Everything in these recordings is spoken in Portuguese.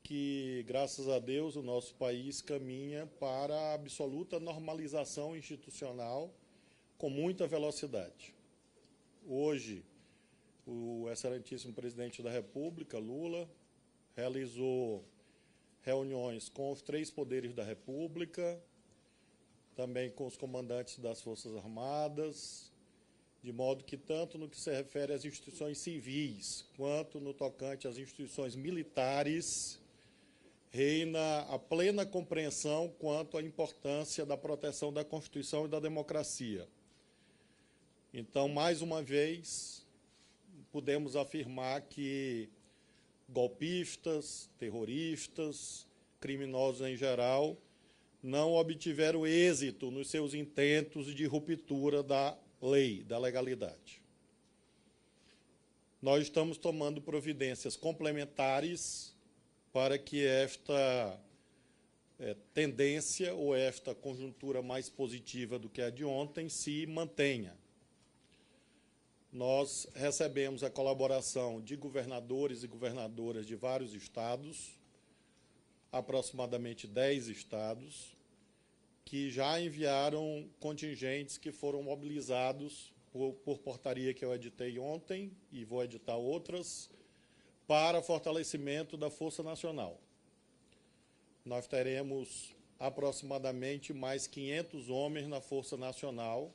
que, graças a Deus, o nosso país caminha para a absoluta normalização institucional com muita velocidade. Hoje, o excelentíssimo presidente da República, Lula, realizou reuniões com os 3 poderes da República, também com os comandantes das Forças Armadas, de modo que, tanto no que se refere às instituições civis, quanto no tocante às instituições militares, reina a plena compreensão quanto à importância da proteção da Constituição e da democracia. Então, mais uma vez, podemos afirmar que golpistas, terroristas, criminosos em geral, não obtiveram êxito nos seus intentos de ruptura da lei, da legalidade. Nós estamos tomando providências complementares para que esta tendência ou esta conjuntura mais positiva do que a de ontem se mantenha. Nós recebemos a colaboração de governadores e governadoras de vários estados, aproximadamente 10 estados, que já enviaram contingentes que foram mobilizados por portaria que eu editei ontem, e vou editar outras, para fortalecimento da Força Nacional. Nós teremos aproximadamente mais 500 homens na Força Nacional,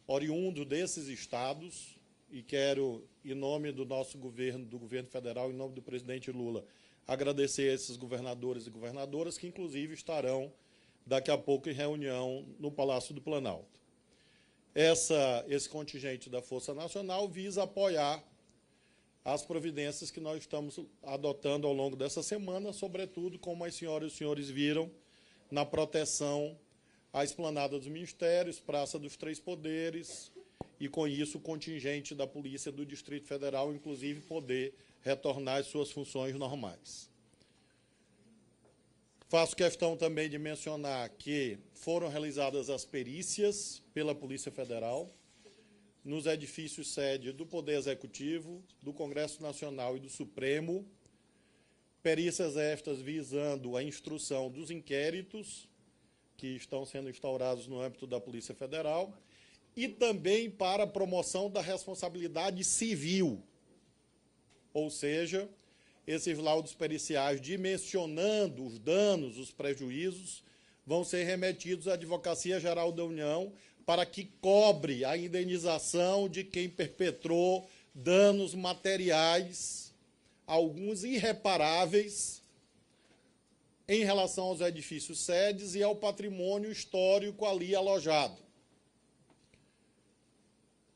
oriundo desses estados, e quero, em nome do nosso governo, do governo federal, em nome do presidente Lula, agradecer a esses governadores e governadoras que, inclusive, estarão daqui a pouco em reunião no Palácio do Planalto. Esse contingente da Força Nacional visa apoiar as providências que nós estamos adotando ao longo dessa semana, sobretudo, como as senhoras e os senhores viram, na proteção à esplanada dos ministérios, Praça dos Três Poderes, e, com isso, o contingente da Polícia do Distrito Federal, inclusive, poder retornar às suas funções normais. Faço questão também de mencionar que foram realizadas as perícias pela Polícia Federal nos edifícios sede do Poder Executivo, do Congresso Nacional e do Supremo, perícias estas visando a instrução dos inquéritos que estão sendo instaurados no âmbito da Polícia Federal e também para a promoção da responsabilidade civil, ou seja, esses laudos periciais dimensionando os danos, os prejuízos, vão ser remetidos à Advocacia Geral da União para que cobre a indenização de quem perpetrou danos materiais, alguns irreparáveis, em relação aos edifícios sedes e ao patrimônio histórico ali alojado.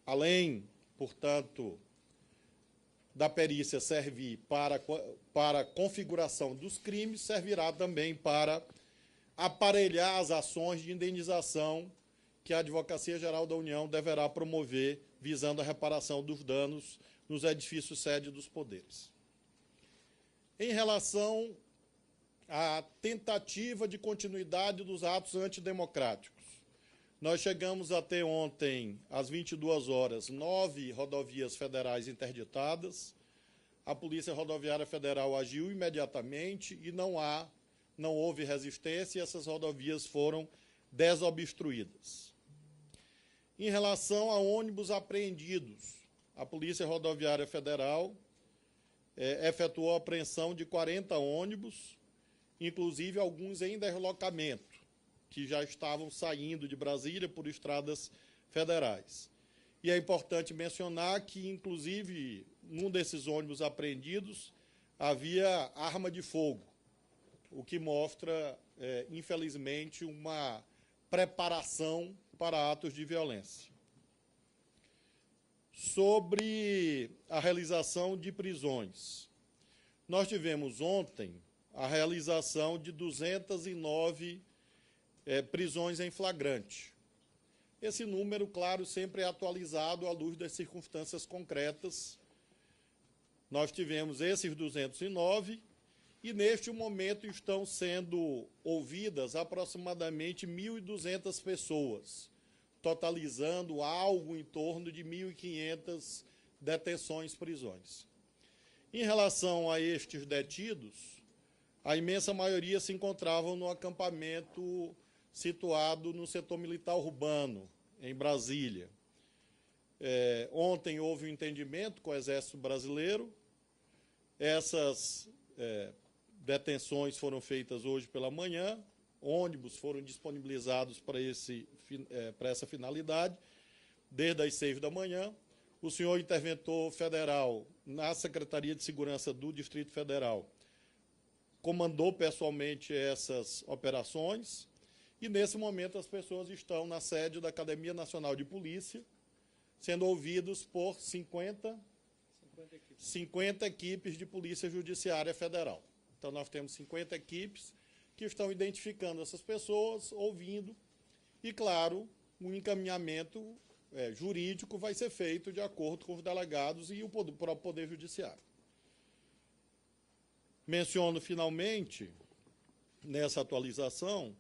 Além, portanto, da perícia servir para a configuração dos crimes, servirá também para aparelhar as ações de indenização que a Advocacia Geral da União deverá promover, visando a reparação dos danos nos edifícios sede dos poderes. Em relação à tentativa de continuidade dos atos antidemocráticos, nós chegamos a ter ontem, às 22 horas, 9 rodovias federais interditadas. A Polícia Rodoviária Federal agiu imediatamente e não houve resistência, e essas rodovias foram desobstruídas. Em relação a ônibus apreendidos, a Polícia Rodoviária Federal efetuou a apreensão de 40 ônibus, inclusive alguns em deslocamento, que já estavam saindo de Brasília por estradas federais. E é importante mencionar que, inclusive, num desses ônibus apreendidos, havia arma de fogo, o que mostra, infelizmente, uma preparação para atos de violência. Sobre a realização de prisões, nós tivemos ontem a realização de 209 prisões em flagrante. Esse número, claro, sempre é atualizado à luz das circunstâncias concretas. Nós tivemos esses 209 e, neste momento, estão sendo ouvidas aproximadamente 1.200 pessoas, totalizando algo em torno de 1.500 detenções, prisões. Em relação a estes detidos, a imensa maioria se encontravam no acampamento situado no setor militar urbano, em Brasília. Ontem houve um entendimento com o Exército Brasileiro. Essas detenções foram feitas hoje pela manhã, ônibus foram disponibilizados para essa finalidade, desde as 6 da manhã. O senhor interventor federal, na Secretaria de Segurança do Distrito Federal, comandou pessoalmente essas operações, e, nesse momento, as pessoas estão na sede da Academia Nacional de Polícia, sendo ouvidos por 50 equipes de Polícia Judiciária Federal. Então, nós temos 50 equipes que estão identificando essas pessoas, ouvindo, e, claro, o encaminhamento jurídico vai ser feito de acordo com os delegados e o próprio Poder Judiciário. Menciono, finalmente, nessa atualização,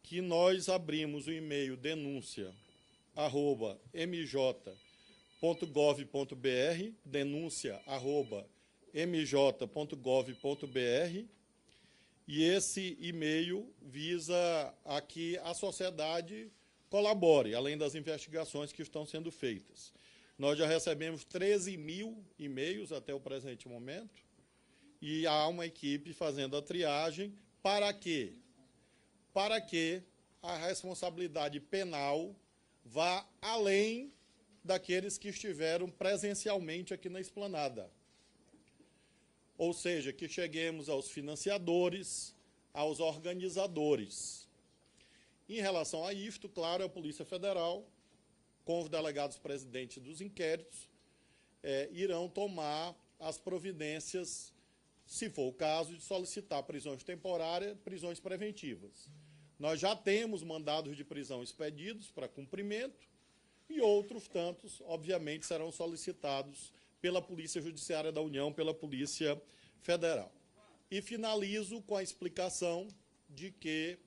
que nós abrimos o e-mail denúncia@mj.gov.br, denúncia@mj.gov.br, e esse e-mail visa a que a sociedade colabore, além das investigações que estão sendo feitas. Nós já recebemos 13 mil e-mails até o presente momento, e há uma equipe fazendo a triagem. Para quê? Para que a responsabilidade penal vá além daqueles que estiveram presencialmente aqui na esplanada. Ou seja, que cheguemos aos financiadores, aos organizadores. Em relação a isto, claro, a Polícia Federal, com os delegados presidentes dos inquéritos, irão tomar as providências, se for o caso, de solicitar prisões temporárias, prisões preventivas. Nós já temos mandados de prisão expedidos para cumprimento, e outros tantos, obviamente, serão solicitados pela Polícia Judiciária da União, pela Polícia Federal. E finalizo com a explicação de que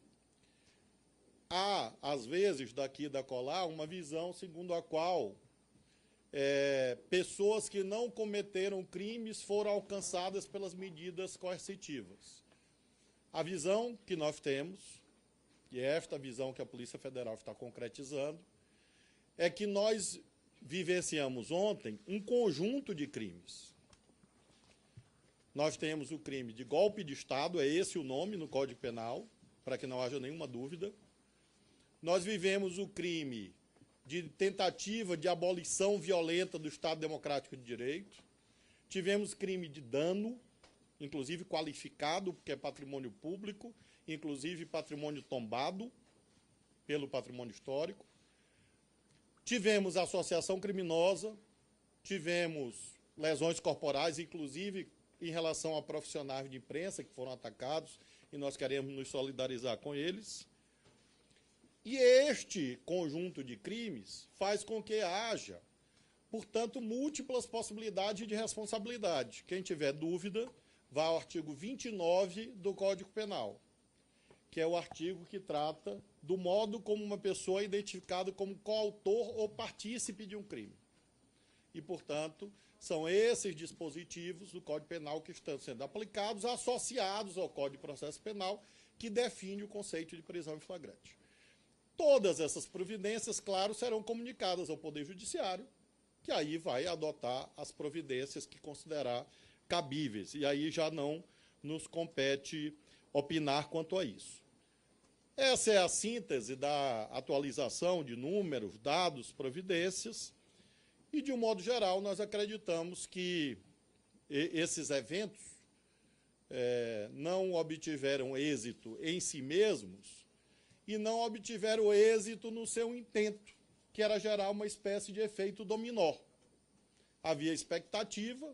há, às vezes, daqui e da colar, uma visão segundo a qual pessoas que não cometeram crimes foram alcançadas pelas medidas coercitivas. A visão que nós temos, e é esta visão que a Polícia Federal está concretizando, é que nós vivenciamos ontem um conjunto de crimes. Nós temos o crime de golpe de Estado, é esse o nome no Código Penal, para que não haja nenhuma dúvida. Nós vivemos o crime de tentativa de abolição violenta do Estado Democrático de Direito. Tivemos crime de dano, inclusive qualificado, porque é patrimônio público, inclusive patrimônio tombado pelo patrimônio histórico. Tivemos associação criminosa, tivemos lesões corporais, inclusive em relação a profissionais de imprensa que foram atacados, e nós queremos nos solidarizar com eles. E este conjunto de crimes faz com que haja, portanto, múltiplas possibilidades de responsabilidade. Quem tiver dúvida, vá ao artigo 29 do Código Penal, que é o artigo que trata do modo como uma pessoa é identificada como coautor ou partícipe de um crime. E, portanto, são esses dispositivos do Código Penal que estão sendo aplicados, associados ao Código de Processo Penal, que define o conceito de prisão em flagrante. Todas essas providências, claro, serão comunicadas ao Poder Judiciário, que aí vai adotar as providências que considerar cabíveis. E aí já não nos compete opinar quanto a isso. Essa é a síntese da atualização de números, dados, providências. E, de um modo geral, nós acreditamos que esses eventos não obtiveram êxito em si mesmos e não obtiveram êxito no seu intento, que era gerar uma espécie de efeito dominó. Havia expectativa,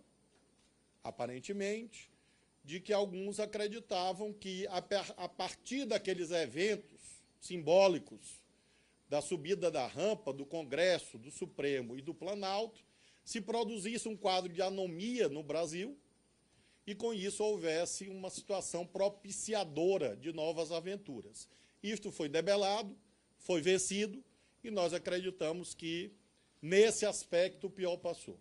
aparentemente, de que alguns acreditavam que, a partir daqueles eventos simbólicos, da subida da rampa do Congresso, do Supremo e do Planalto, se produzisse um quadro de anomia no Brasil e, com isso, houvesse uma situação propiciadora de novas aventuras. Isto foi debelado, foi vencido, e nós acreditamos que, nesse aspecto, o pior passou.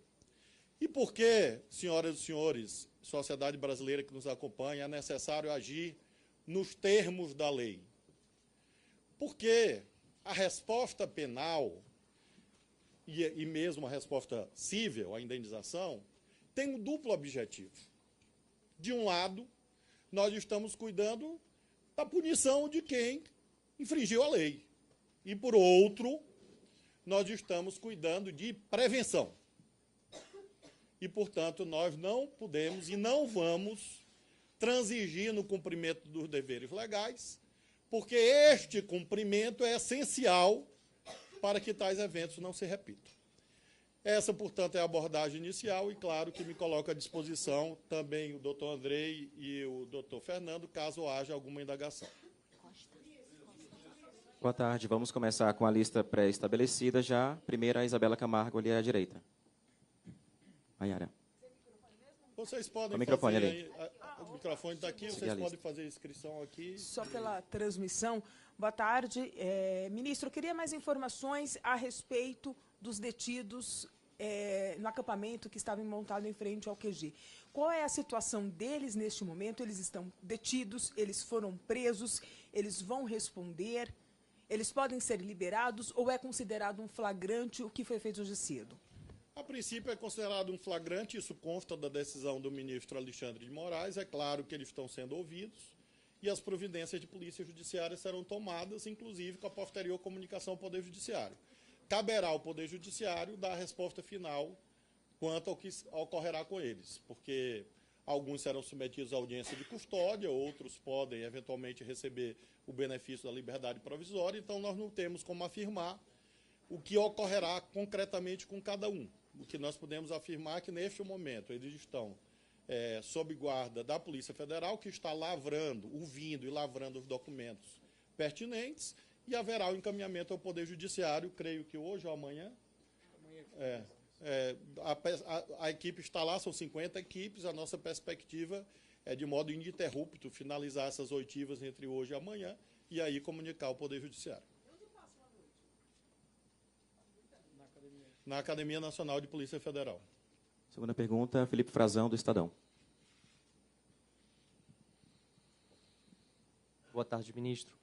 E por que, senhoras e senhores, sociedade brasileira que nos acompanha, é necessário agir nos termos da lei. Porque a resposta penal e mesmo a resposta cível, a indenização, tem um duplo objetivo. De um lado, nós estamos cuidando da punição de quem infringiu a lei. E, por outro, nós estamos cuidando de prevenção. E, portanto, nós não podemos e não vamos transigir no cumprimento dos deveres legais, porque este cumprimento é essencial para que tais eventos não se repitam. Essa, portanto, é a abordagem inicial e, claro, que me coloco à disposição também o doutor Andrei e o doutor Fernando, caso haja alguma indagação. Boa tarde. Vamos começar com a lista pré-estabelecida já. Primeiro, a Isabela Camargo, ali à direita. Maiara. Vocês podem o microfone fazer... ali. O microfone está aqui, vocês podem fazer a inscrição aqui. Só pela transmissão. Boa tarde. Ministro, eu queria mais informações a respeito dos detidos no acampamento que estava montado em frente ao QG. Qual é a situação deles neste momento? Eles estão detidos, eles foram presos, eles vão responder, eles podem ser liberados ou é considerado um flagrante o que foi feito hoje cedo? A princípio é considerado um flagrante, isso consta da decisão do ministro Alexandre de Moraes. É claro que eles estão sendo ouvidos e as providências de polícia judiciária serão tomadas, inclusive com a posterior comunicação ao Poder Judiciário. Caberá ao Poder Judiciário dar a resposta final quanto ao que ocorrerá com eles, porque alguns serão submetidos à audiência de custódia, outros podem eventualmente receber o benefício da liberdade provisória, então nós não temos como afirmar o que ocorrerá concretamente com cada um. O que nós podemos afirmar é que, neste momento, eles estão sob guarda da Polícia Federal, que está ouvindo e lavrando os documentos pertinentes, e haverá o encaminhamento ao Poder Judiciário, creio que hoje ou amanhã. A equipe está lá, são 50 equipes, a nossa perspectiva é, de modo ininterrupto, finalizar essas oitivas entre hoje e amanhã, e aí comunicar ao Poder Judiciário. Na Academia Nacional de Polícia Federal. Segunda pergunta, Felipe Frazão, do Estadão. Boa tarde, ministro.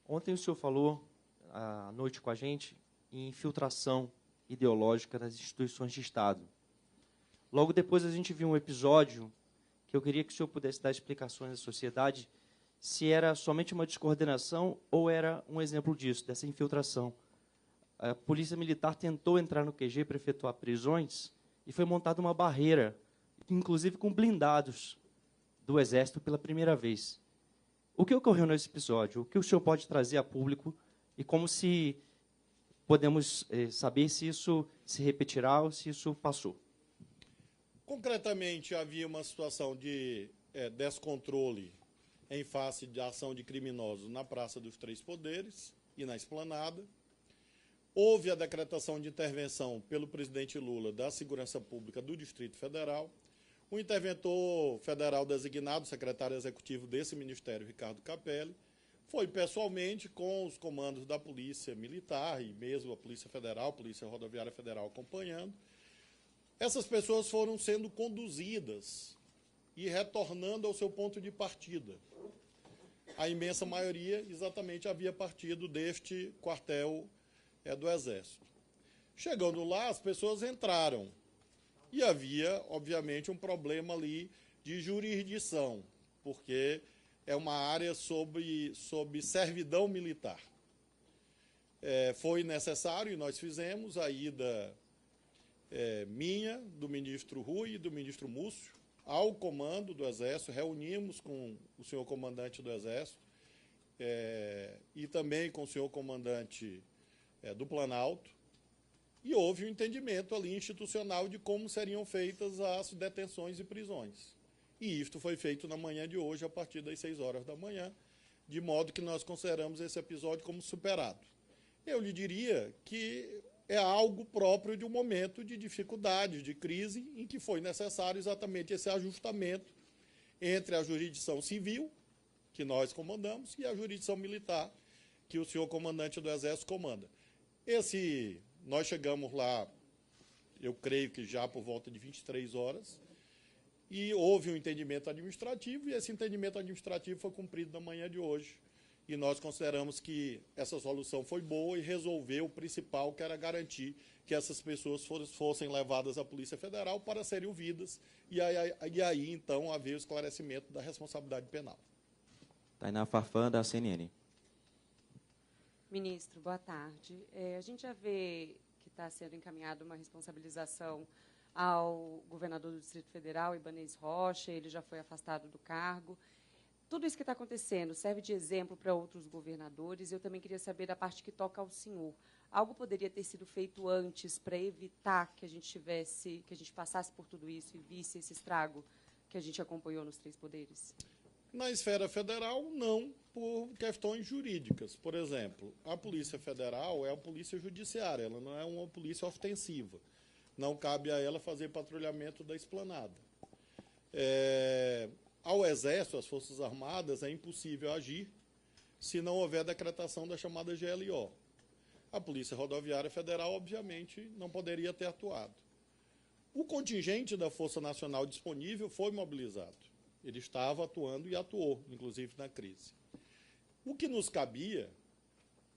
Ontem o senhor falou, à noite com a gente, em infiltração ideológica das instituições de Estado. Logo depois a gente viu um episódio que eu queria que o senhor pudesse dar explicações à sociedade se era somente uma descoordenação ou era um exemplo disso, dessa infiltração. A Polícia Militar tentou entrar no QG para efetuar prisões e foi montada uma barreira, inclusive com blindados do Exército pela primeira vez. O que ocorreu nesse episódio? O que o senhor pode trazer a público e como se podemos saber se isso se repetirá ou se isso passou? Concretamente, havia uma situação de descontrole em face da ação de criminosos na Praça dos Três Poderes e na Esplanada. Houve a decretação de intervenção pelo presidente Lula da Segurança Pública do Distrito Federal. O interventor federal designado, secretário executivo desse ministério, Ricardo Capelli, foi pessoalmente com os comandos da Polícia Militar e mesmo a Polícia Federal, a Polícia Rodoviária Federal acompanhando. Essas pessoas foram sendo conduzidas e retornando ao seu ponto de partida. A imensa maioria exatamente havia partido deste quartel do Exército. Chegando lá, as pessoas entraram. E havia, obviamente, um problema ali de jurisdição, porque é uma área sob servidão militar. Foi necessário, e nós fizemos, a ida minha, do ministro Rui e do ministro Múcio, ao comando do Exército, reunimos com o senhor comandante do Exército e também com o senhor comandante do Planalto, e houve um entendimento ali institucional de como seriam feitas as detenções e prisões. E isto foi feito na manhã de hoje, a partir das 6 horas da manhã, de modo que nós consideramos esse episódio como superado. Eu lhe diria que é algo próprio de um momento de dificuldade, de crise, em que foi necessário exatamente esse ajustamento entre a jurisdição civil, que nós comandamos, e a jurisdição militar, que o senhor comandante do Exército comanda. Nós chegamos lá, eu creio que já por volta de 23 horas, e houve um entendimento administrativo, e esse entendimento administrativo foi cumprido na manhã de hoje. E nós consideramos que essa solução foi boa e resolveu o principal, que era garantir que essas pessoas fossem levadas à Polícia Federal para serem ouvidas e aí então, haver o esclarecimento da responsabilidade penal. Tainá Farfã, da CNN. Ministro, boa tarde. A gente já vê que está sendo encaminhada uma responsabilização ao governador do Distrito Federal, Ibanez Rocha, ele já foi afastado do cargo. Tudo isso que está acontecendo serve de exemplo para outros governadores. Eu também queria saber da parte que toca ao senhor. Algo poderia ter sido feito antes para evitar que a gente passasse por tudo isso e visse esse estrago que a gente acompanhou nos 3 poderes? Na esfera federal, não, por questões jurídicas. Por exemplo, a Polícia Federal é uma polícia judiciária, ela não é uma polícia ostensiva. Não cabe a ela fazer patrulhamento da esplanada. Ao Exército, às Forças Armadas, é impossível agir se não houver decretação da chamada GLO. A Polícia Rodoviária Federal, obviamente, não poderia ter atuado. O contingente da Força Nacional disponível foi mobilizado. Ele estava atuando e atuou, inclusive, na crise. O que nos cabia,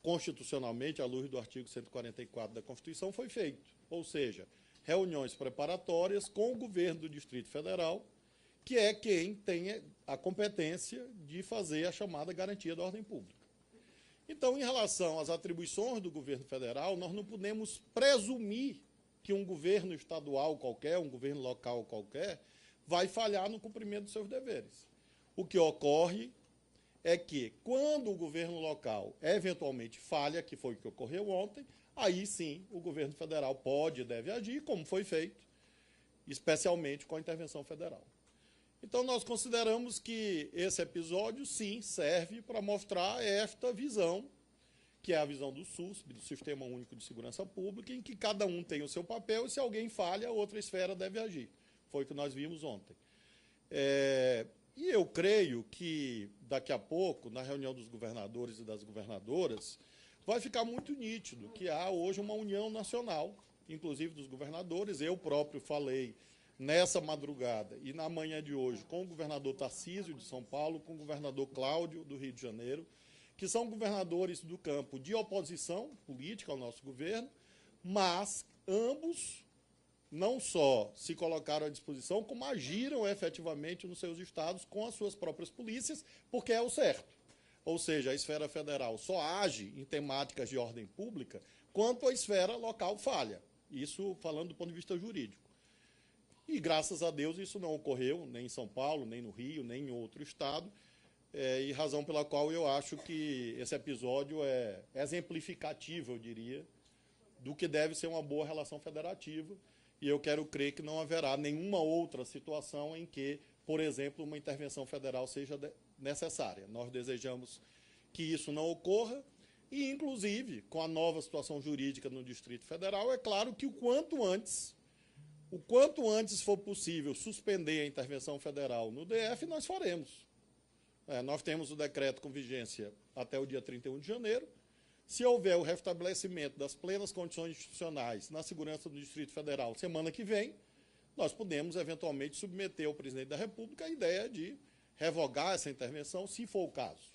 constitucionalmente, à luz do artigo 144 da Constituição, foi feito. Ou seja, reuniões preparatórias com o governo do Distrito Federal, que é quem tem a competência de fazer a chamada garantia da ordem pública. Então, em relação às atribuições do governo federal, nós não podemos presumir que um governo estadual qualquer, um governo local qualquer, vai falhar no cumprimento dos seus deveres. O que ocorre é que, quando o governo local eventualmente falha, que foi o que ocorreu ontem, aí sim o governo federal pode e deve agir, como foi feito, especialmente com a intervenção federal. Então, nós consideramos que esse episódio, sim, serve para mostrar esta visão, que é a visão do SUSP, do Sistema Único de Segurança Pública, em que cada um tem o seu papel e, se alguém falha, a outra esfera deve agir. Foi o que nós vimos ontem. E eu creio que, daqui a pouco, na reunião dos governadores e das governadoras, vai ficar muito nítido que há hoje uma união nacional, inclusive dos governadores. Eu próprio falei nessa madrugada e na manhã de hoje com o governador Tarcísio, de São Paulo, com o governador Cláudio, do Rio de Janeiro, que são governadores do campo de oposição política ao nosso governo, mas ambos não só se colocaram à disposição, como agiram efetivamente nos seus estados com as suas próprias polícias, porque é o certo. Ou seja, a esfera federal só age em temáticas de ordem pública quanto a esfera local falha. Isso falando do ponto de vista jurídico. E, graças a Deus, isso não ocorreu nem em São Paulo, nem no Rio, nem em outro estado, e razão pela qual eu acho que esse episódio é exemplificativo, eu diria, do que deve ser uma boa relação federativa, e eu quero crer que não haverá nenhuma outra situação em que, por exemplo, uma intervenção federal seja necessária. Nós desejamos que isso não ocorra e, inclusive, com a nova situação jurídica no Distrito Federal, é claro que o quanto antes for possível suspender a intervenção federal no DF, nós faremos. Nós temos o decreto com vigência até o dia 31 de janeiro. Se houver o restabelecimento das plenas condições institucionais na segurança do Distrito Federal semana que vem, nós podemos, eventualmente, submeter ao presidente da República a ideia de revogar essa intervenção, se for o caso.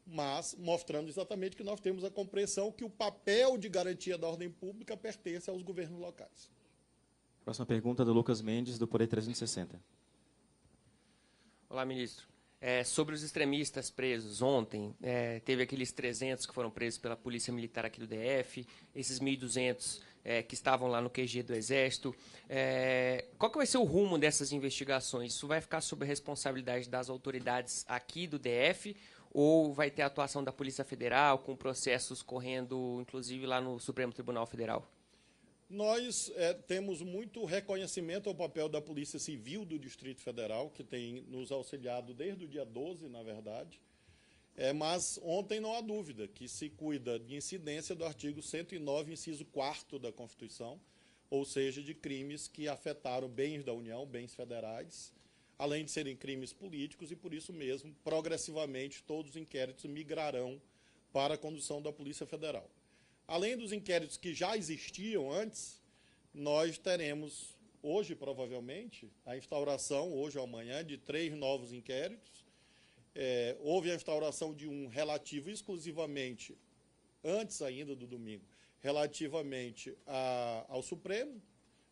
Mas mostrando exatamente que nós temos a compreensão que o papel de garantia da ordem pública pertence aos governos locais. Próxima pergunta do Lucas Mendes, do Poder 360. Olá, ministro. Sobre os extremistas presos ontem, teve aqueles 300 que foram presos pela Polícia Militar aqui do DF, esses 1.200 que estavam lá no QG do Exército. Qual que vai ser o rumo dessas investigações? Isso vai ficar sob a responsabilidade das autoridades aqui do DF ou vai ter atuação da Polícia Federal, com processos correndo, inclusive, lá no Supremo Tribunal Federal? Nós temos muito reconhecimento ao papel da Polícia Civil do Distrito Federal, que tem nos auxiliado desde o dia 12, na verdade. Mas ontem não há dúvida que se cuida de incidência do artigo 109, inciso 4º da Constituição, ou seja, de crimes que afetaram bens da União, bens federais, além de serem crimes políticos, e por isso mesmo, progressivamente, todos os inquéritos migrarão para a condução da Polícia Federal. Além dos inquéritos que já existiam antes, nós teremos hoje, provavelmente, a instauração, hoje ou amanhã, de 3 novos inquéritos. Houve a instauração de um relativo exclusivamente, antes ainda do domingo, relativamente ao Supremo,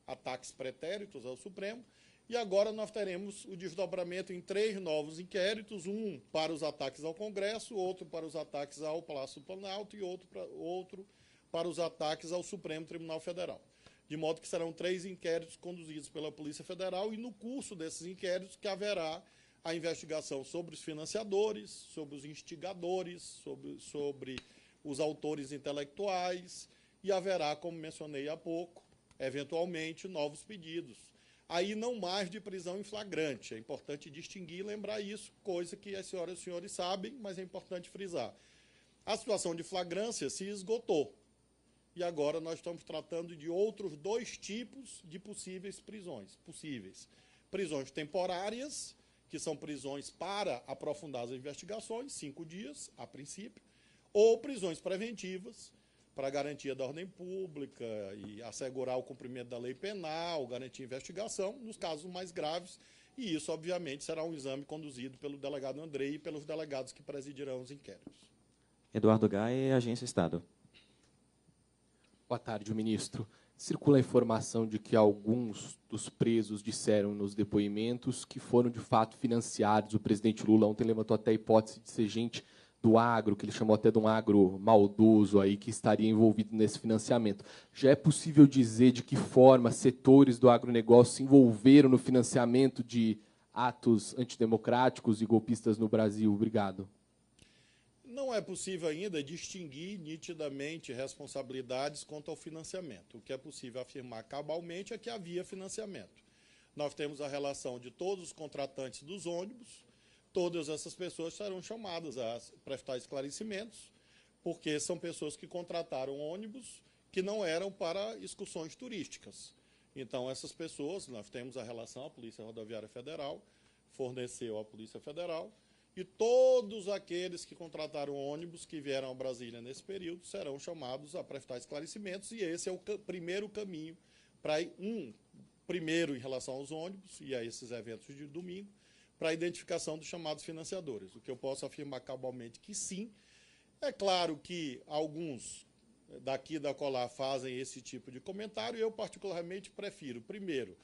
ataques pretéritos ao Supremo, e agora nós teremos o desdobramento em 3 novos inquéritos, um para os ataques ao Congresso, outro para os ataques ao Palácio do Planalto e outro para os ataques ao Supremo Tribunal Federal. De modo que serão 3 inquéritos conduzidos pela Polícia Federal e no curso desses inquéritos que haverá a investigação sobre os financiadores, sobre os instigadores, sobre os autores intelectuais e haverá, como mencionei há pouco, eventualmente, novos pedidos. Aí não mais de prisão em flagrante. É importante distinguir e lembrar isso, coisa que as senhoras e os senhores sabem, mas é importante frisar. A situação de flagrância se esgotou. E agora nós estamos tratando de outros 2 tipos de possíveis prisões. Prisões temporárias, que são prisões para aprofundar as investigações, 5 dias, a princípio, ou prisões preventivas, para garantia da ordem pública e assegurar o cumprimento da lei penal, garantir investigação, nos casos mais graves, e isso, obviamente, será um exame conduzido pelo delegado Andrei e pelos delegados que presidirão os inquéritos. Eduardo Gai, Agência Estado. Boa tarde, ministro. Circula a informação de que alguns dos presos disseram nos depoimentos que foram, de fato, financiados. O presidente Lula ontem levantou até a hipótese de ser gente do agro, que ele chamou até de um agro maldoso aí, que estaria envolvido nesse financiamento. Já é possível dizer de que forma setores do agronegócio se envolveram no financiamento de atos antidemocráticos e golpistas no Brasil? Obrigado. Não é possível ainda distinguir nitidamente responsabilidades quanto ao financiamento. O que é possível afirmar cabalmente é que havia financiamento. Nós temos a relação de todos os contratantes dos ônibus. Todas essas pessoas serão chamadas a prestar esclarecimentos, porque são pessoas que contrataram ônibus que não eram para excursões turísticas. Então, essas pessoas, nós temos a relação, a Polícia Rodoviária Federal forneceu à Polícia Federal, e todos aqueles que contrataram ônibus que vieram a Brasília nesse período serão chamados a prestar esclarecimentos, e esse é o primeiro caminho para primeiro em relação aos ônibus e a esses eventos de domingo, para a identificação dos chamados financiadores. O que eu posso afirmar cabalmente que sim. É claro que alguns daqui e da colar fazem esse tipo de comentário, e eu particularmente prefiro, primeiro,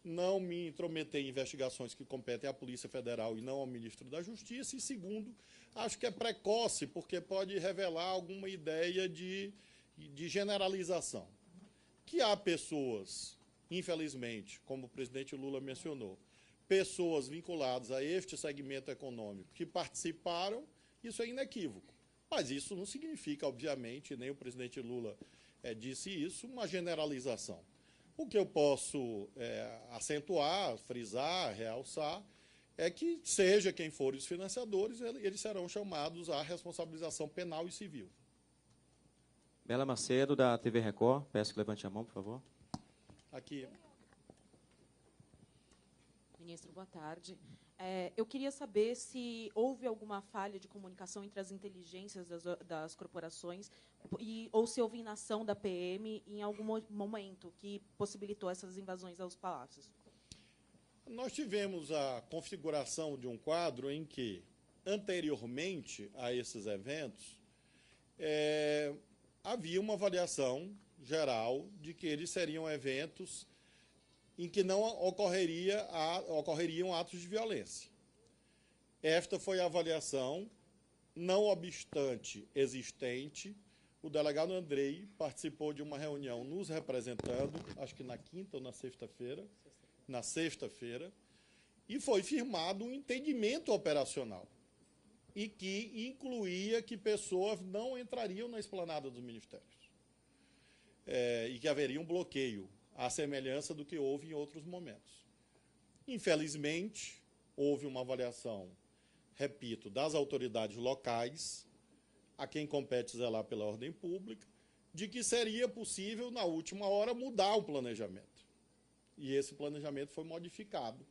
não me intrometer em investigações que competem à Polícia Federal e não ao Ministro da Justiça, e segundo, acho que é precoce, porque pode revelar alguma ideia de generalização. Que há pessoas, infelizmente, como o presidente Lula mencionou, pessoas vinculadas a este segmento econômico que participaram, isso é inequívoco. Mas isso não significa, obviamente, nem o presidente Lula disse isso, uma generalização. O que eu posso acentuar, frisar, realçar, é que, seja quem for os financiadores, eles serão chamados à responsabilização penal e civil. Bela Macedo, da TV Record. Peço que levante a mão, por favor. Aqui. Ministro, boa tarde. Eu queria saber se houve alguma falha de comunicação entre as inteligências das corporações ou se houve inação da PM em algum momento que possibilitou essas invasões aos palácios. Nós tivemos a configuração de um quadro em que, anteriormente a esses eventos, havia uma avaliação geral de que eles seriam eventos em que não ocorreriam atos de violência. Esta foi a avaliação, não obstante existente. O delegado Andrei participou de uma reunião nos representando, acho que na quinta ou na sexta-feira, e foi firmado um entendimento operacional, e que incluía que pessoas não entrariam na esplanada dos ministérios, e que haveria um bloqueio, à semelhança do que houve em outros momentos. Infelizmente, houve uma avaliação, repito, das autoridades locais, a quem compete zelar pela ordem pública, de que seria possível, na última hora, mudar o planejamento. E esse planejamento foi modificado.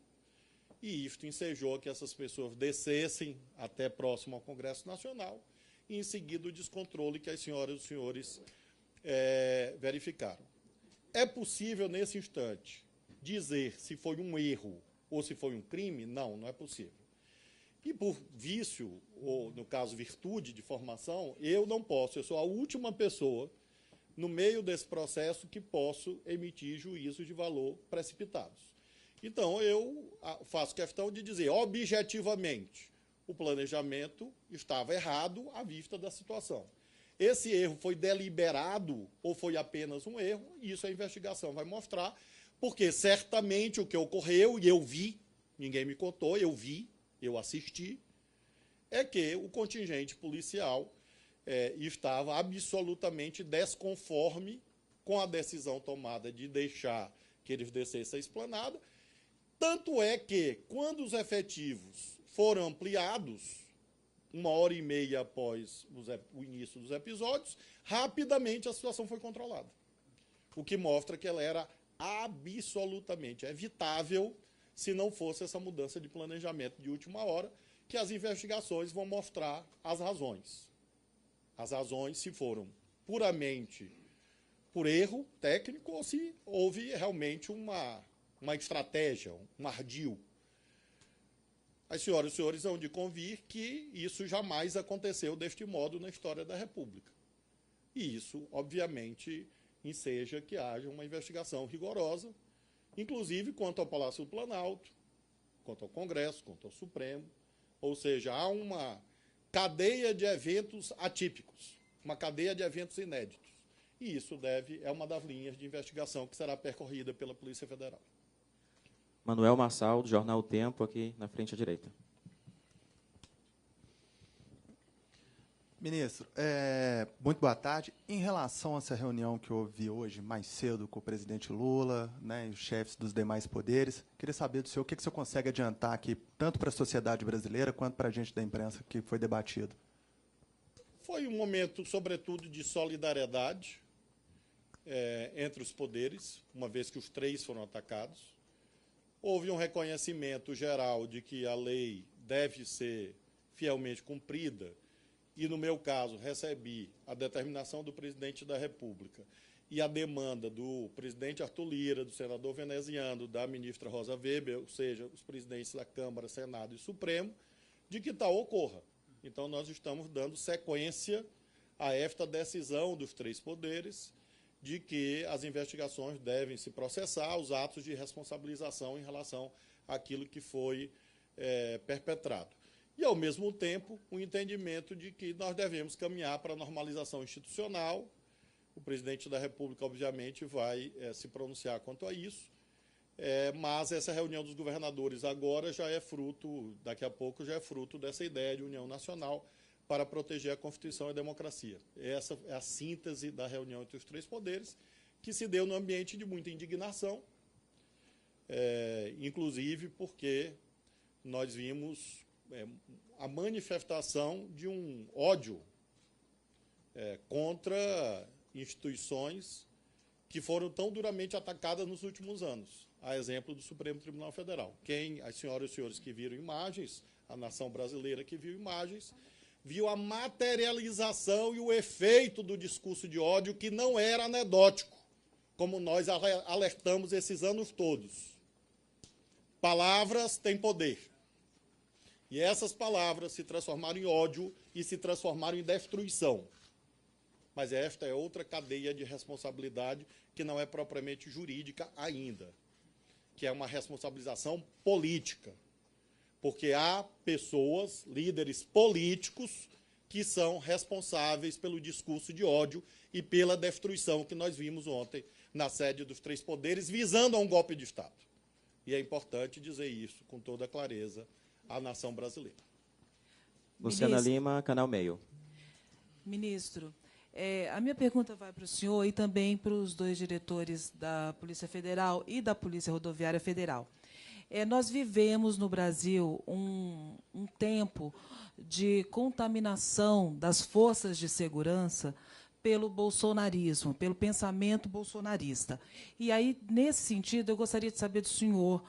E isto ensejou que essas pessoas descessem até próximo ao Congresso Nacional, e, em seguida, o descontrole que as senhoras e os senhores verificaram. É possível, nesse instante, dizer se foi um erro ou se foi um crime, não é possível. E por vício, ou no caso virtude de formação, eu não posso, eu sou a última pessoa no meio desse processo que posso emitir juízos de valor precipitados. Então, eu faço questão de dizer, objetivamente, o planejamento estava errado à vista da situação. Esse erro foi deliberado ou foi apenas um erro? Isso a investigação vai mostrar, porque certamente o que ocorreu, e eu vi, ninguém me contou, eu vi, eu assisti, é que o contingente policial estava absolutamente desconforme com a decisão tomada de deixar que eles descessem a esplanada. Tanto é que, quando os efetivos foram ampliados, 1h30 após o início dos episódios, rapidamente a situação foi controlada. O que mostra que ela era absolutamente evitável se não fosse essa mudança de planejamento de última hora, que as investigações vão mostrar as razões. As razões se foram puramente por erro técnico ou se houve realmente uma estratégia, um ardil. As senhoras e os senhores hão de convir que isso jamais aconteceu deste modo na história da República. E isso, obviamente, enseja que haja uma investigação rigorosa, inclusive quanto ao Palácio do Planalto, quanto ao Congresso, quanto ao Supremo. Ou seja, há uma cadeia de eventos atípicos, uma cadeia de eventos inéditos. E isso é uma das linhas de investigação que será percorrida pela Polícia Federal. Manuel Massal, do jornal O Tempo, aqui na frente à direita. Ministro, muito boa tarde. Em relação a essa reunião que houve hoje, mais cedo, com o presidente Lula, né, e os chefes dos demais poderes, queria saber do senhor o que o senhor consegue adiantar aqui, tanto para a sociedade brasileira quanto para a gente da imprensa, que foi debatido. Foi um momento, sobretudo, de solidariedade entre os poderes, uma vez que os três foram atacados. Houve um reconhecimento geral de que a lei deve ser fielmente cumprida, e, no meu caso, recebi a determinação do presidente da República e a demanda do presidente Arthur Lira, do senador veneziano, da ministra Rosa Weber, ou seja, os presidentes da Câmara, Senado e Supremo, de que tal ocorra. Então, nós estamos dando sequência a esta decisão dos três poderes de que as investigações devem se processar, os atos de responsabilização em relação àquilo que foi perpetrado. E, ao mesmo tempo, o entendimento de que nós devemos caminhar para a normalização institucional. O presidente da República, obviamente, vai se pronunciar quanto a isso, mas essa reunião dos governadores agora já é fruto, daqui a pouco, já é fruto dessa ideia de união nacional para proteger a Constituição e a democracia. Essa é a síntese da reunião entre os três poderes, que se deu no ambiente de muita indignação, inclusive porque nós vimos a manifestação de um ódio contra instituições que foram tão duramente atacadas nos últimos anos, a exemplo do Supremo Tribunal Federal. As senhoras e os senhores que viram imagens, a nação brasileira que viu imagens, viu a materialização e o efeito do discurso de ódio, que não era anedótico, como nós alertamos esses anos todos. Palavras têm poder. E essas palavras se transformaram em ódio e se transformaram em destruição. Mas esta é outra cadeia de responsabilidade que não é propriamente jurídica ainda, que é uma responsabilização política. Porque há pessoas, líderes políticos, que são responsáveis pelo discurso de ódio e pela destruição que nós vimos ontem na sede dos três poderes, visando a um golpe de Estado. E é importante dizer isso com toda clareza à nação brasileira. Luciana Lima, Canal Meio. Ministro, a minha pergunta vai para o senhor e também para os dois diretores da Polícia Federal e da Polícia Rodoviária Federal. Nós vivemos no Brasil um tempo de contaminação das forças de segurança pelo bolsonarismo, pelo pensamento bolsonarista. E aí, nesse sentido, eu gostaria de saber do senhor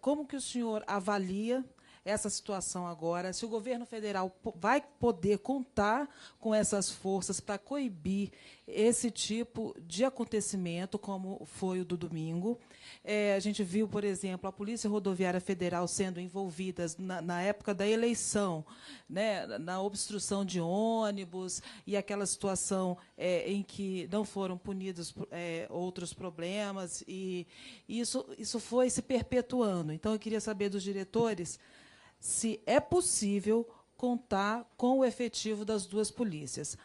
como que o senhor avalia essa situação agora, se o governo federal vai poder contar com essas forças para coibir esse tipo de acontecimento, como foi o do domingo. A gente viu, por exemplo, a Polícia Rodoviária Federal sendo envolvida na época da eleição, né, na obstrução de ônibus e aquela situação em que não foram punidos outros problemas, e isso foi se perpetuando. Então, eu queria saber dos diretores se é possível contar com o efetivo das duas polícias.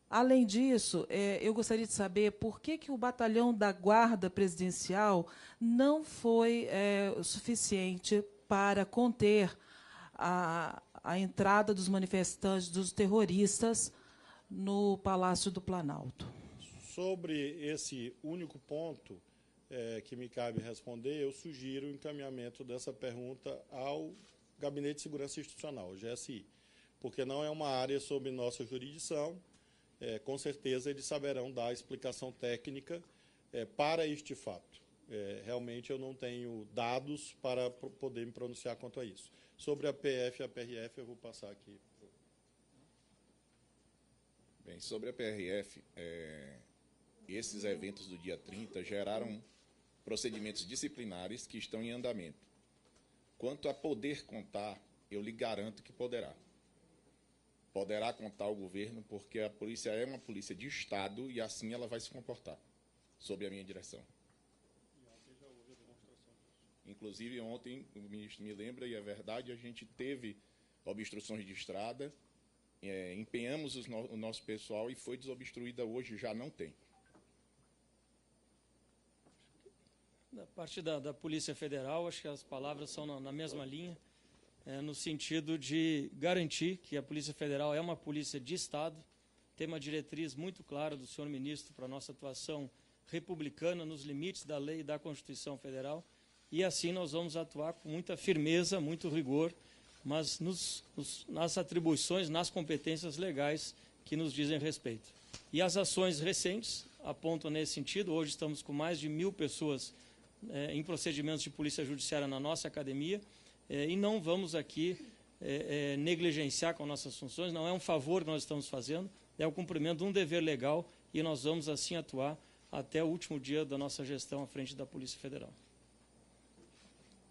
Além disso, eu gostaria de saber por que o batalhão da Guarda Presidencial não foi o suficiente para conter a entrada dos manifestantes, dos terroristas, no Palácio do Planalto. Sobre esse único ponto que me cabe responder, eu sugiro o encaminhamento dessa pergunta ao Gabinete de Segurança Institucional, o GSI, porque não é uma área sob nossa jurisdição. Com certeza eles saberão dar a explicação técnica para este fato. Realmente eu não tenho dados para poder me pronunciar quanto a isso. Sobre a PF e a PRF, eu vou passar aqui. Bem, sobre a PRF, esses eventos do dia 30 geraram procedimentos disciplinares que estão em andamento. Quanto a poder contar, eu lhe garanto que poderá. Poderá contar o governo, porque a polícia é uma polícia de Estado e assim ela vai se comportar, sob a minha direção. Inclusive, ontem, o ministro me lembra, e é verdade, a gente teve obstruções de estrada, empenhamos o nosso pessoal e foi desobstruída hoje, já não tem. Da parte da Polícia Federal, acho que as palavras são na mesma linha, no sentido de garantir que a Polícia Federal é uma polícia de Estado, tem uma diretriz muito clara do senhor ministro para a nossa atuação republicana nos limites da lei e da Constituição Federal, e assim nós vamos atuar com muita firmeza, muito rigor, mas nas atribuições, nas competências legais que nos dizem respeito. E as ações recentes apontam nesse sentido. Hoje estamos com mais de 1.000 pessoas em procedimentos de polícia judiciária na nossa academia, e não vamos aqui negligenciar com nossas funções, não é um favor que nós estamos fazendo, é o cumprimento de um dever legal, e nós vamos assim atuar até o último dia da nossa gestão à frente da Polícia Federal.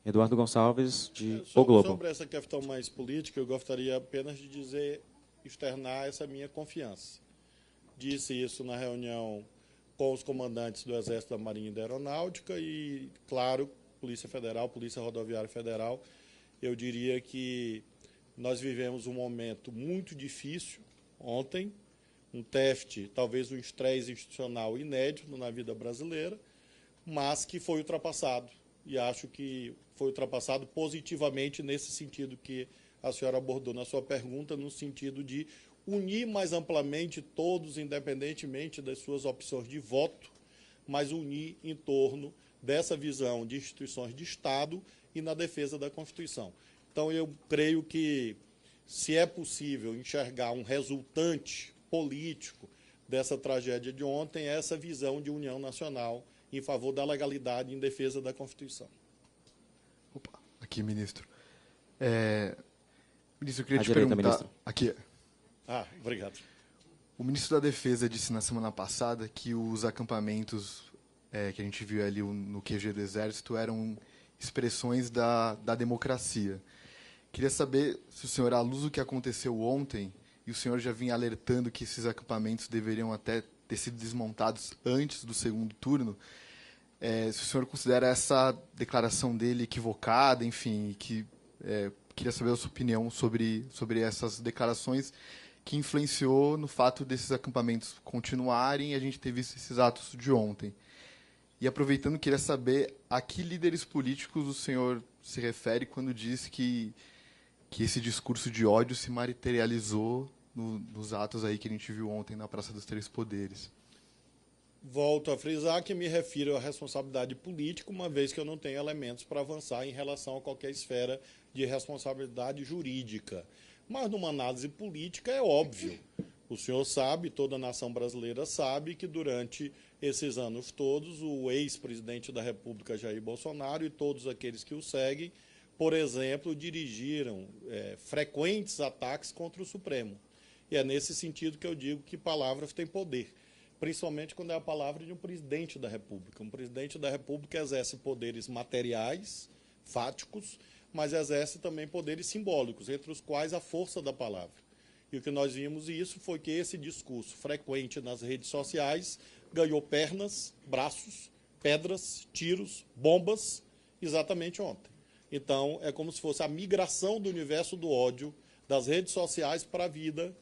Eduardo Gonçalves, de O Globo. Sobre essa questão mais política, eu gostaria apenas de externar essa minha confiança. Disse isso na reunião com os comandantes do Exército, da Marinha e da Aeronáutica e, claro, Polícia Federal, Polícia Rodoviária Federal. Eu diria que nós vivemos um momento muito difícil ontem, um teste, talvez um estresse institucional inédito na vida brasileira, mas que foi ultrapassado. E acho que foi ultrapassado positivamente nesse sentido que a senhora abordou na sua pergunta, no sentido de unir mais amplamente todos, independentemente das suas opções de voto, mas unir em torno dessa visão de instituições de Estado e na defesa da Constituição. Então, eu creio que, se é possível enxergar um resultante político dessa tragédia de ontem, é essa visão de união nacional em favor da legalidade e em defesa da Constituição. Opa, aqui, ministro. Ministro, eu queria À te direita, perguntar... ministro. Aqui. Obrigado. O ministro da Defesa disse na semana passada que os acampamentos que a gente viu ali no QG do Exército eram expressões da democracia. Queria saber se o senhor, à luz do que aconteceu ontem, e o senhor já vinha alertando que esses acampamentos deveriam até ter sido desmontados antes do segundo turno, se o senhor considera essa declaração dele equivocada, enfim, queria saber a sua opinião sobre essas declarações que influenciou no fato desses acampamentos continuarem, e a gente ter visto esses atos de ontem. E aproveitando, queria saber a que líderes políticos o senhor se refere quando diz que esse discurso de ódio se materializou nos atos aí que a gente viu ontem na Praça dos Três Poderes. Volto a frisar que me refiro à responsabilidade política, uma vez que eu não tenho elementos para avançar em relação a qualquer esfera de responsabilidade jurídica. Mas numa análise política é óbvio. O senhor sabe, toda a nação brasileira sabe, que durante esses anos todos, o ex-presidente da República, Jair Bolsonaro, e todos aqueles que o seguem, por exemplo, dirigiram frequentes ataques contra o Supremo. E é nesse sentido que eu digo que palavras têm poder, principalmente quando é a palavra de um presidente da República. Um presidente da República exerce poderes materiais, fáticos, mas exerce também poderes simbólicos, entre os quais a força da palavra. E o que nós vimos isso foi que esse discurso frequente nas redes sociais ganhou pernas, braços, pedras, tiros, bombas, exatamente ontem. Então, é como se fosse a migração do universo do ódio das redes sociais para a vida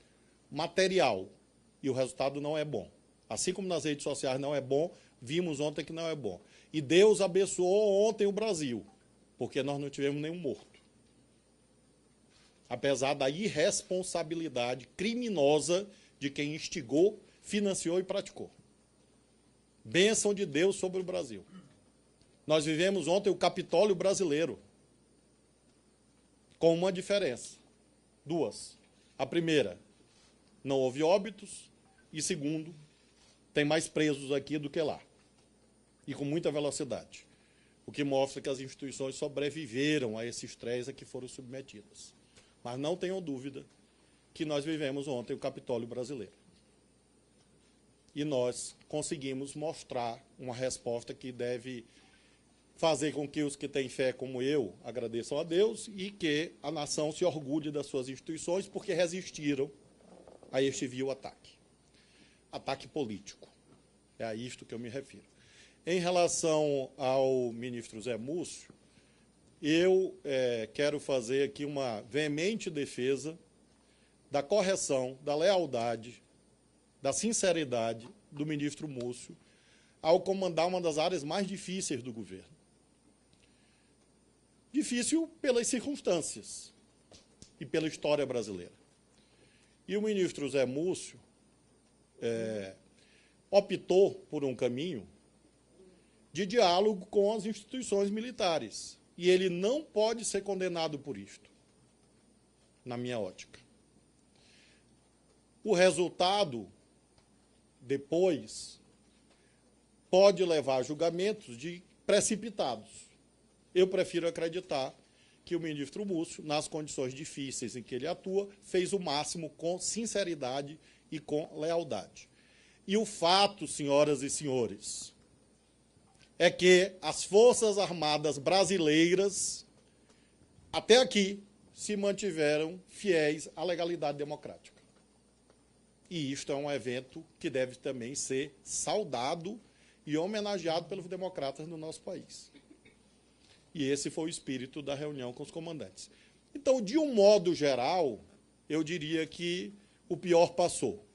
material. E o resultado não é bom. Assim como nas redes sociais não é bom, vimos ontem que não é bom. E Deus abençoou ontem o Brasil, porque nós não tivemos nenhum morto. Apesar da irresponsabilidade criminosa de quem instigou, financiou e praticou. Bênção de Deus sobre o Brasil. Nós vivemos ontem o Capitólio brasileiro, com uma diferença. Duas. A primeira, não houve óbitos. E segundo, tem mais presos aqui do que lá. E com muita velocidade. O que mostra que as instituições sobreviveram a esse estresse a que foram submetidas. Mas não tenham dúvida que nós vivemos ontem o Capitólio brasileiro. E nós conseguimos mostrar uma resposta que deve fazer com que os que têm fé como eu agradeçam a Deus e que a nação se orgulhe das suas instituições porque resistiram a este vil ataque. Ataque político. É a isto que eu me refiro. Em relação ao ministro Zé Múcio, eu quero fazer aqui uma veemente defesa da correção, da lealdade, da sinceridade do ministro Múcio ao comandar uma das áreas mais difíceis do governo. Difícil pelas circunstâncias e pela história brasileira. E o ministro Zé Múcio optou por um caminho de diálogo com as instituições militares. E ele não pode ser condenado por isto, na minha ótica. O resultado, depois, pode levar a julgamentos precipitados. Eu prefiro acreditar que o ministro Múcio, nas condições difíceis em que ele atua, fez o máximo com sinceridade e com lealdade. E o fato, senhoras e senhores, é que as Forças Armadas brasileiras, até aqui, se mantiveram fiéis à legalidade democrática. E isto é um evento que deve também ser saudado e homenageado pelos democratas do nosso país. E esse foi o espírito da reunião com os comandantes. Então, de um modo geral, eu diria que o pior passou.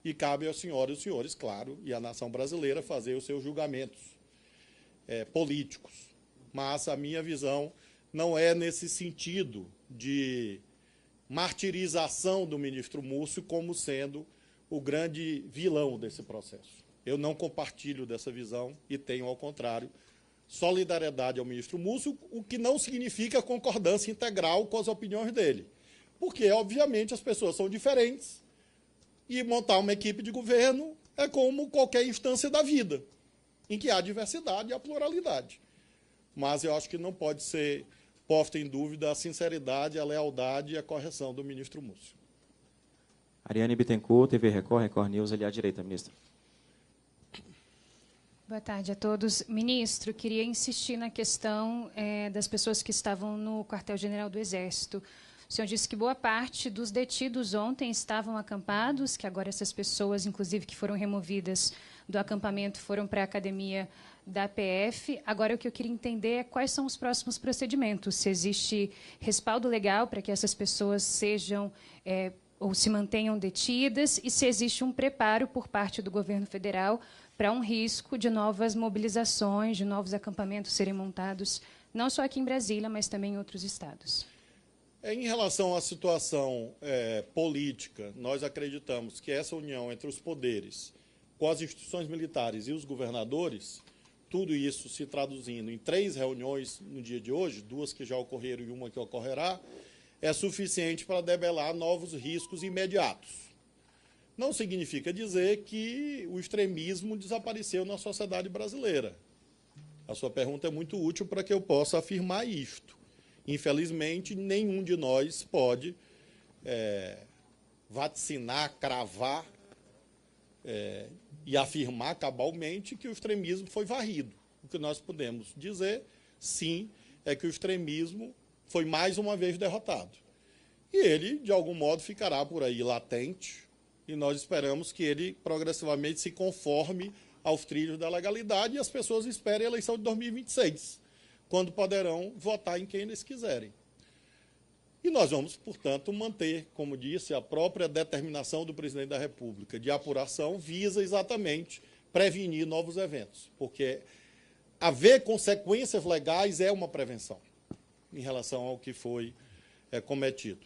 E cabe às senhoras e os senhores, claro, e à nação brasileira fazer os seus julgamentos políticos. Mas a minha visão não é nesse sentido de martirização do ministro Múcio como sendo o grande vilão desse processo. Eu não compartilho dessa visão e tenho, ao contrário, solidariedade ao ministro Múcio, o que não significa concordância integral com as opiniões dele. Porque, obviamente, as pessoas são diferentes e montar uma equipe de governo é como qualquer instância da vida, em que há diversidade e há pluralidade. Mas eu acho que não pode ser posta em dúvida a sinceridade, a lealdade e a correção do ministro Múcio. Ariane Bittencourt, TV Record, Record News, ali à direita, ministra. Boa tarde a todos. Ministro, queria insistir na questão das pessoas que estavam no quartel-general do Exército. O senhor disse que boa parte dos detidos ontem estavam acampados, que agora essas pessoas, inclusive, que foram removidas do acampamento, foram para a academia da PF. Agora, o que eu queria entender é quais são os próximos procedimentos, se existe respaldo legal para que essas pessoas sejam ou se mantenham detidas e se existe um preparo por parte do governo federal para um risco de novas mobilizações, de novos acampamentos serem montados, não só aqui em Brasília, mas também em outros estados. Em relação à situação política, nós acreditamos que essa união entre os poderes, com as instituições militares e os governadores, tudo isso se traduzindo em 3 reuniões no dia de hoje, 2 que já ocorreram e uma que ocorrerá, é suficiente para debelar novos riscos imediatos. Não significa dizer que o extremismo desapareceu na sociedade brasileira. A sua pergunta é muito útil para que eu possa afirmar isto. Infelizmente, nenhum de nós pode vaticinar, cravar e afirmar cabalmente que o extremismo foi varrido. O que nós podemos dizer, sim, é que o extremismo foi mais uma vez derrotado. E ele, de algum modo, ficará por aí latente, e nós esperamos que ele progressivamente se conforme aos trilhos da legalidade e as pessoas esperem a eleição de 2026, quando poderão votar em quem eles quiserem. E nós vamos, portanto, manter, como disse, a própria determinação do presidente da República de apuração visa exatamente prevenir novos eventos, porque haver consequências legais é uma prevenção em relação ao que foi cometido.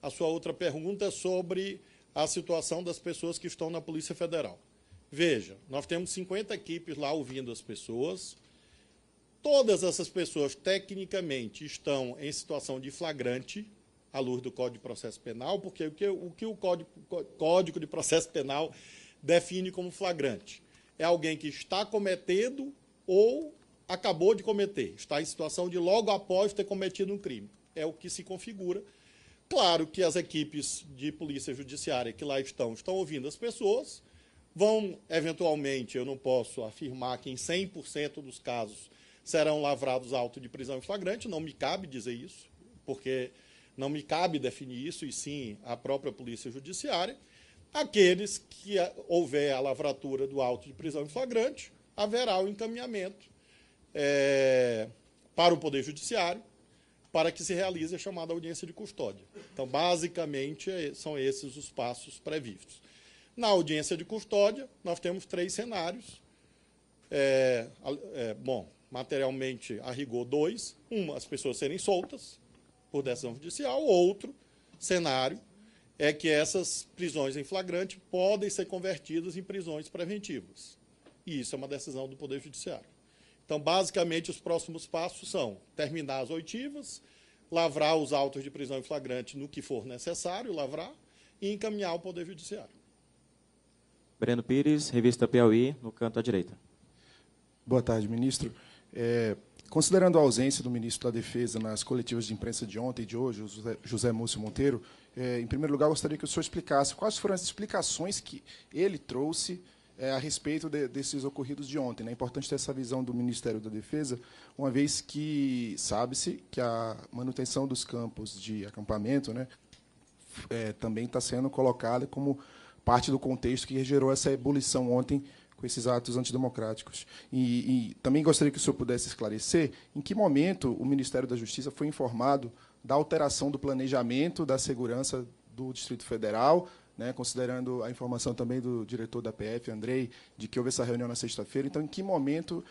A sua outra pergunta é sobre a situação das pessoas que estão na Polícia Federal. Veja, nós temos 50 equipes lá ouvindo as pessoas. Todas essas pessoas, tecnicamente, estão em situação de flagrante, à luz do Código de Processo Penal, porque o que o Código de Processo Penal define como flagrante? É alguém que está cometendo ou acabou de cometer, está em situação de logo após ter cometido um crime. É o que se configura. Claro que as equipes de polícia judiciária que lá estão ouvindo as pessoas, vão, eventualmente, eu não posso afirmar que em 100% dos casos serão lavrados autos de prisão em flagrante, não me cabe dizer isso, porque não me cabe definir isso, e sim a própria polícia judiciária. Aqueles que houver a lavratura do auto de prisão em flagrante, haverá o encaminhamento para o Poder Judiciário, para que se realize a chamada audiência de custódia. Então, basicamente, são esses os passos previstos. Na audiência de custódia, nós temos 3 cenários. Materialmente, a rigor 2. As pessoas serem soltas por decisão judicial. Outro cenário é que essas prisões em flagrante podem ser convertidas em prisões preventivas. E isso é uma decisão do Poder Judiciário. Então, basicamente, os próximos passos são terminar as oitivas, lavrar os autos de prisão em flagrante no que for necessário, lavrar, e encaminhar ao Poder Judiciário. Breno Pires, Revista Piauí, no canto à direita. Boa tarde, ministro. Considerando a ausência do ministro da Defesa nas coletivas de imprensa de ontem e de hoje, José Múcio Monteiro, em primeiro lugar, gostaria que o senhor explicasse quais foram as explicações que ele trouxe a respeito desses ocorridos de ontem. É importante ter essa visão do Ministério da Defesa, uma vez que sabe-se que a manutenção dos campos de acampamento, né, também está sendo colocada como parte do contexto que gerou essa ebulição ontem com esses atos antidemocráticos. E também gostaria que o senhor pudesse esclarecer em que momento o Ministério da Justiça foi informado da alteração do planejamento da segurança do Distrito Federal, né, considerando a informação também do diretor da PF, Andrei, de que houve essa reunião na sexta-feira. Então, em que momento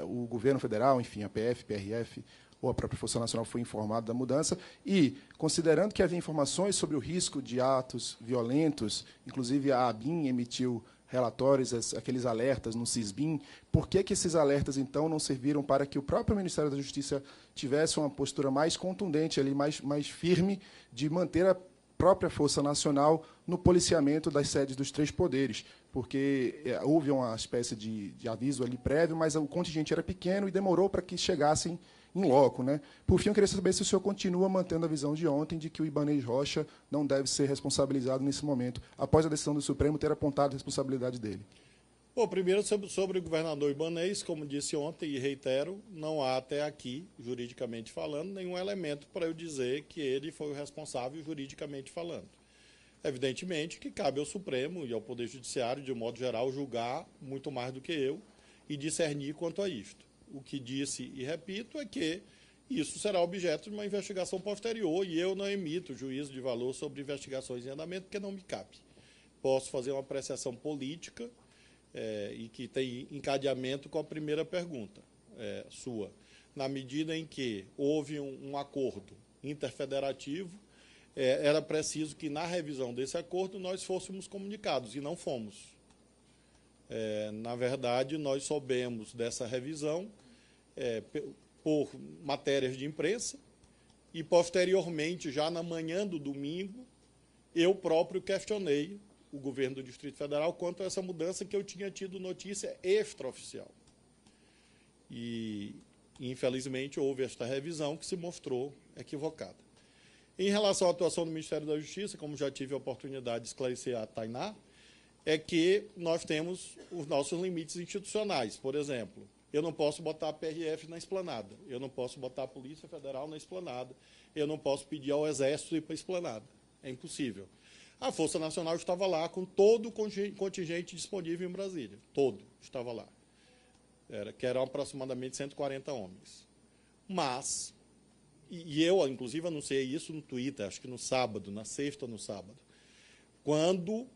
o governo federal, enfim, a PF, PRF, ou a própria Força Nacional foi informado da mudança? E, considerando que havia informações sobre o risco de atos violentos, inclusive a ABIN emitiu relatórios, aqueles alertas no CISBIN, por que esses alertas, então, não serviram para que o próprio Ministério da Justiça tivesse uma postura mais contundente, ali, mais firme, de manter a própria Força Nacional no policiamento das sedes dos 3 poderes, porque houve uma espécie de aviso ali prévio, mas o contingente era pequeno e demorou para que chegassem em loco, né? Por fim, eu queria saber se o senhor continua mantendo a visão de ontem de que o Ibanez Rocha não deve ser responsabilizado nesse momento, após a decisão do Supremo ter apontado a responsabilidade dele. Bom, primeiro, sobre o governador Ibanez, como disse ontem e reitero, não há até aqui, juridicamente falando, nenhum elemento para eu dizer que ele foi o responsável juridicamente falando. Evidentemente que cabe ao Supremo e ao Poder Judiciário, de um modo geral, julgar muito mais do que eu e discernir quanto a isto. O que disse e repito é que isso será objeto de uma investigação posterior e eu não emito juízo de valor sobre investigações em andamento, porque não me cabe. Posso fazer uma apreciação política e que tem encadeamento com a primeira pergunta sua. Na medida em que houve um acordo interfederativo, era preciso que, na revisão desse acordo, nós fôssemos comunicados, e não fomos. Na verdade, nós soubemos dessa revisão por matérias de imprensa e, posteriormente, já na manhã do domingo, eu próprio questionei o governo do Distrito Federal quanto a essa mudança que eu tinha tido notícia extraoficial. E E, infelizmente, houve esta revisão que se mostrou equivocada. Em relação à atuação do Ministério da Justiça, como já tive a oportunidade de esclarecer a Tainá, é que nós temos os nossos limites institucionais. Por exemplo, eu não posso botar a PRF na esplanada, eu não posso botar a Polícia Federal na esplanada, eu não posso pedir ao Exército ir para a esplanada. É impossível. A Força Nacional estava lá com todo o contingente disponível em Brasília. Todo estava lá. Que eram aproximadamente 140 homens. Mas, e eu, inclusive, anunciei isso no Twitter, acho que no sábado, na sexta ou no sábado, quando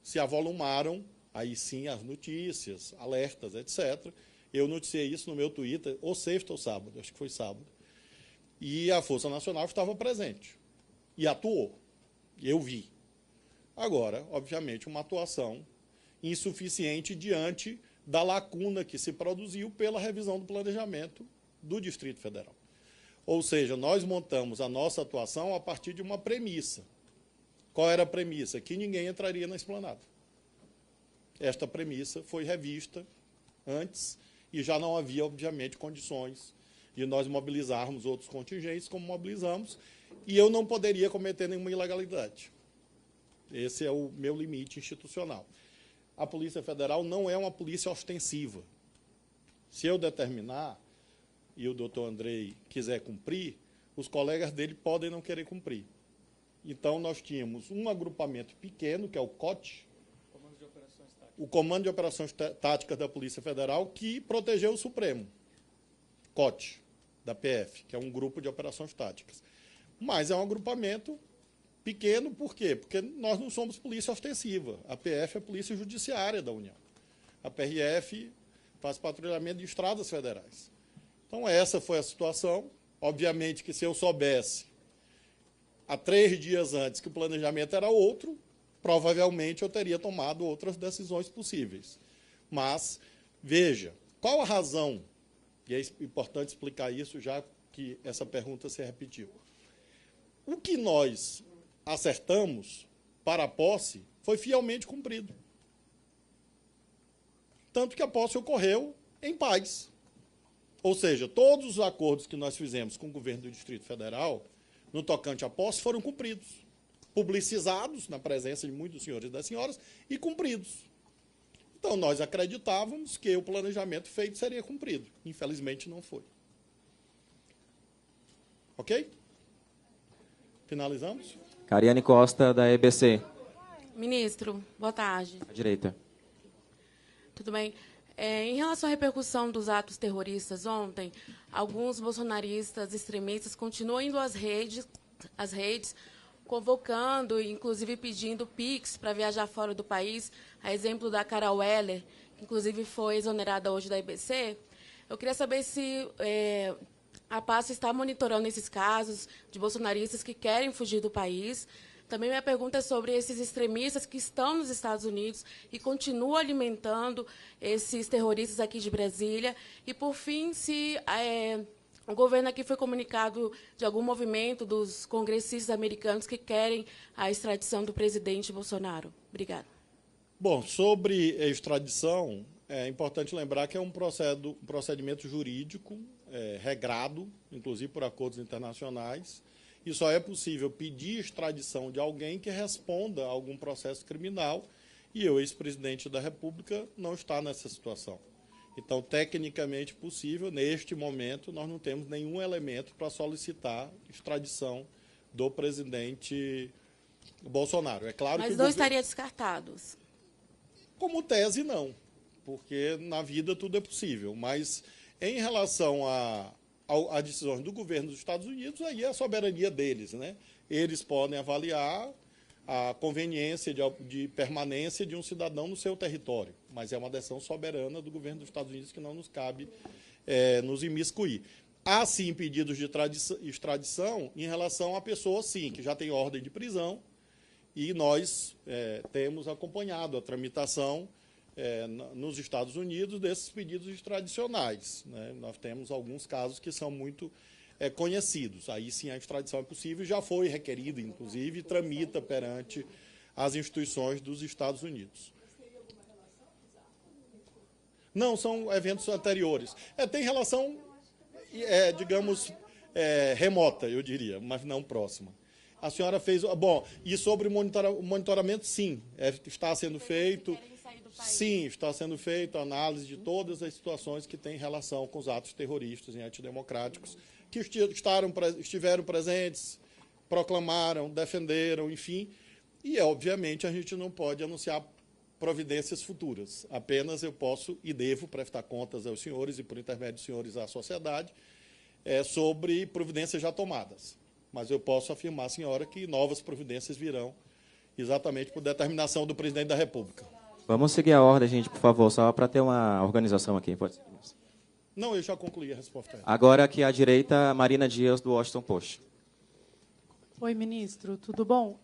se avolumaram, aí sim, as notícias, alertas, etc., eu noticiei isso no meu Twitter, ou sexta ou sábado, acho que foi sábado. E a Força Nacional estava presente e atuou. Eu vi. Agora, obviamente, uma atuação insuficiente diante da lacuna que se produziu pela revisão do planejamento do Distrito Federal. Ou seja, nós montamos a nossa atuação a partir de uma premissa. Qual era a premissa? Que ninguém entraria na esplanada. Esta premissa foi revista antes e já não havia, obviamente, condições de nós mobilizarmos outros contingentes, como mobilizamos, e eu não poderia cometer nenhuma ilegalidade. Esse é o meu limite institucional. A Polícia Federal não é uma polícia ostensiva. Se eu determinar, e o doutor Andrei quiser cumprir, os colegas dele podem não querer cumprir. Então, nós tínhamos um agrupamento pequeno, que é o COT, o Comando de Operações Táticas da Polícia Federal, que protegeu o Supremo, COT, da PF, que é um grupo de operações táticas. Mas é um agrupamento pequeno, por quê? Porque nós não somos polícia ostensiva. A PF é a Polícia Judiciária da União. A PRF faz patrulhamento de estradas federais. Então, essa foi a situação. Obviamente que se eu soubesse há 3 dias antes que o planejamento era outro, provavelmente eu teria tomado outras decisões possíveis. Mas, veja, qual a razão, e é importante explicar isso, já que essa pergunta se repetiu. O que nós acertamos para a posse foi fielmente cumprido. Tanto que a posse ocorreu em paz. Ou seja, todos os acordos que nós fizemos com o governo do Distrito Federal, no tocante à posse, foram cumpridos. Publicizados, na presença de muitos senhores e das senhoras, e cumpridos. Então, nós acreditávamos que o planejamento feito seria cumprido. Infelizmente, não foi. Ok? Finalizamos? Cariane Costa, da EBC. Ministro, boa tarde. À direita. Tudo bem? Em relação à repercussão dos atos terroristas ontem, alguns bolsonaristas extremistas continuam indo às redes, convocando, inclusive pedindo PIX para viajar fora do país, a exemplo da Carol Weller, que inclusive foi exonerada hoje da EBC. Eu queria saber se a pasta está monitorando esses casos de bolsonaristas que querem fugir do país. Também minha pergunta é sobre esses extremistas que estão nos Estados Unidos e continuam alimentando esses terroristas aqui de Brasília. E, por fim, se o governo aqui foi comunicado de algum movimento dos congressistas americanos que querem a extradição do presidente Bolsonaro. Obrigada. Bom, sobre a extradição, é importante lembrar que é um procedimento jurídico regrado, inclusive por acordos internacionais, e só é possível pedir extradição de alguém que responda a algum processo criminal, e o ex-presidente da República não está nessa situação. Então, tecnicamente possível, neste momento, nós não temos nenhum elemento para solicitar extradição do presidente Bolsonaro. É claro Mas que não estaria descartado? Como tese, não, porque na vida tudo é possível. Mas, em relação a decisões do governo dos Estados Unidos, aí é a soberania deles, né? Eles podem avaliar a conveniência de permanência de um cidadão no seu território, mas é uma decisão soberana do governo dos Estados Unidos que não nos cabe nos imiscuir. Há, sim, pedidos de extradição em relação a pessoas, sim, que já têm ordem de prisão, e nós temos acompanhado a tramitação nos Estados Unidos desses pedidos extradicionais, né? Nós temos alguns casos que são muito conhecidos. Aí sim a extradição é possível, já foi requerida, inclusive, e tramita perante as instituições dos Estados Unidos. Não, são eventos anteriores. Tem relação digamos, remota, eu diria, mas não próxima. A senhora fez... Bom, e sobre o monitoramento, sim, está sendo feito. Sim, está sendo feita a análise de todas as situações que têm relação com os atos terroristas e antidemocráticos, que estiveram presentes, proclamaram, defenderam, enfim. E, obviamente, a gente não pode anunciar providências futuras. Apenas eu posso e devo prestar contas aos senhores e, por intermédio dos senhores, à sociedade, sobre providências já tomadas. Mas eu posso afirmar, senhora, que novas providências virão exatamente por determinação do presidente da República. Vamos seguir a ordem, gente, por favor, só para ter uma organização aqui. Pode ser. Não, eu já concluí a resposta. Agora aqui à direita, Marina Dias, do Washington Post. Oi, ministro, tudo bom?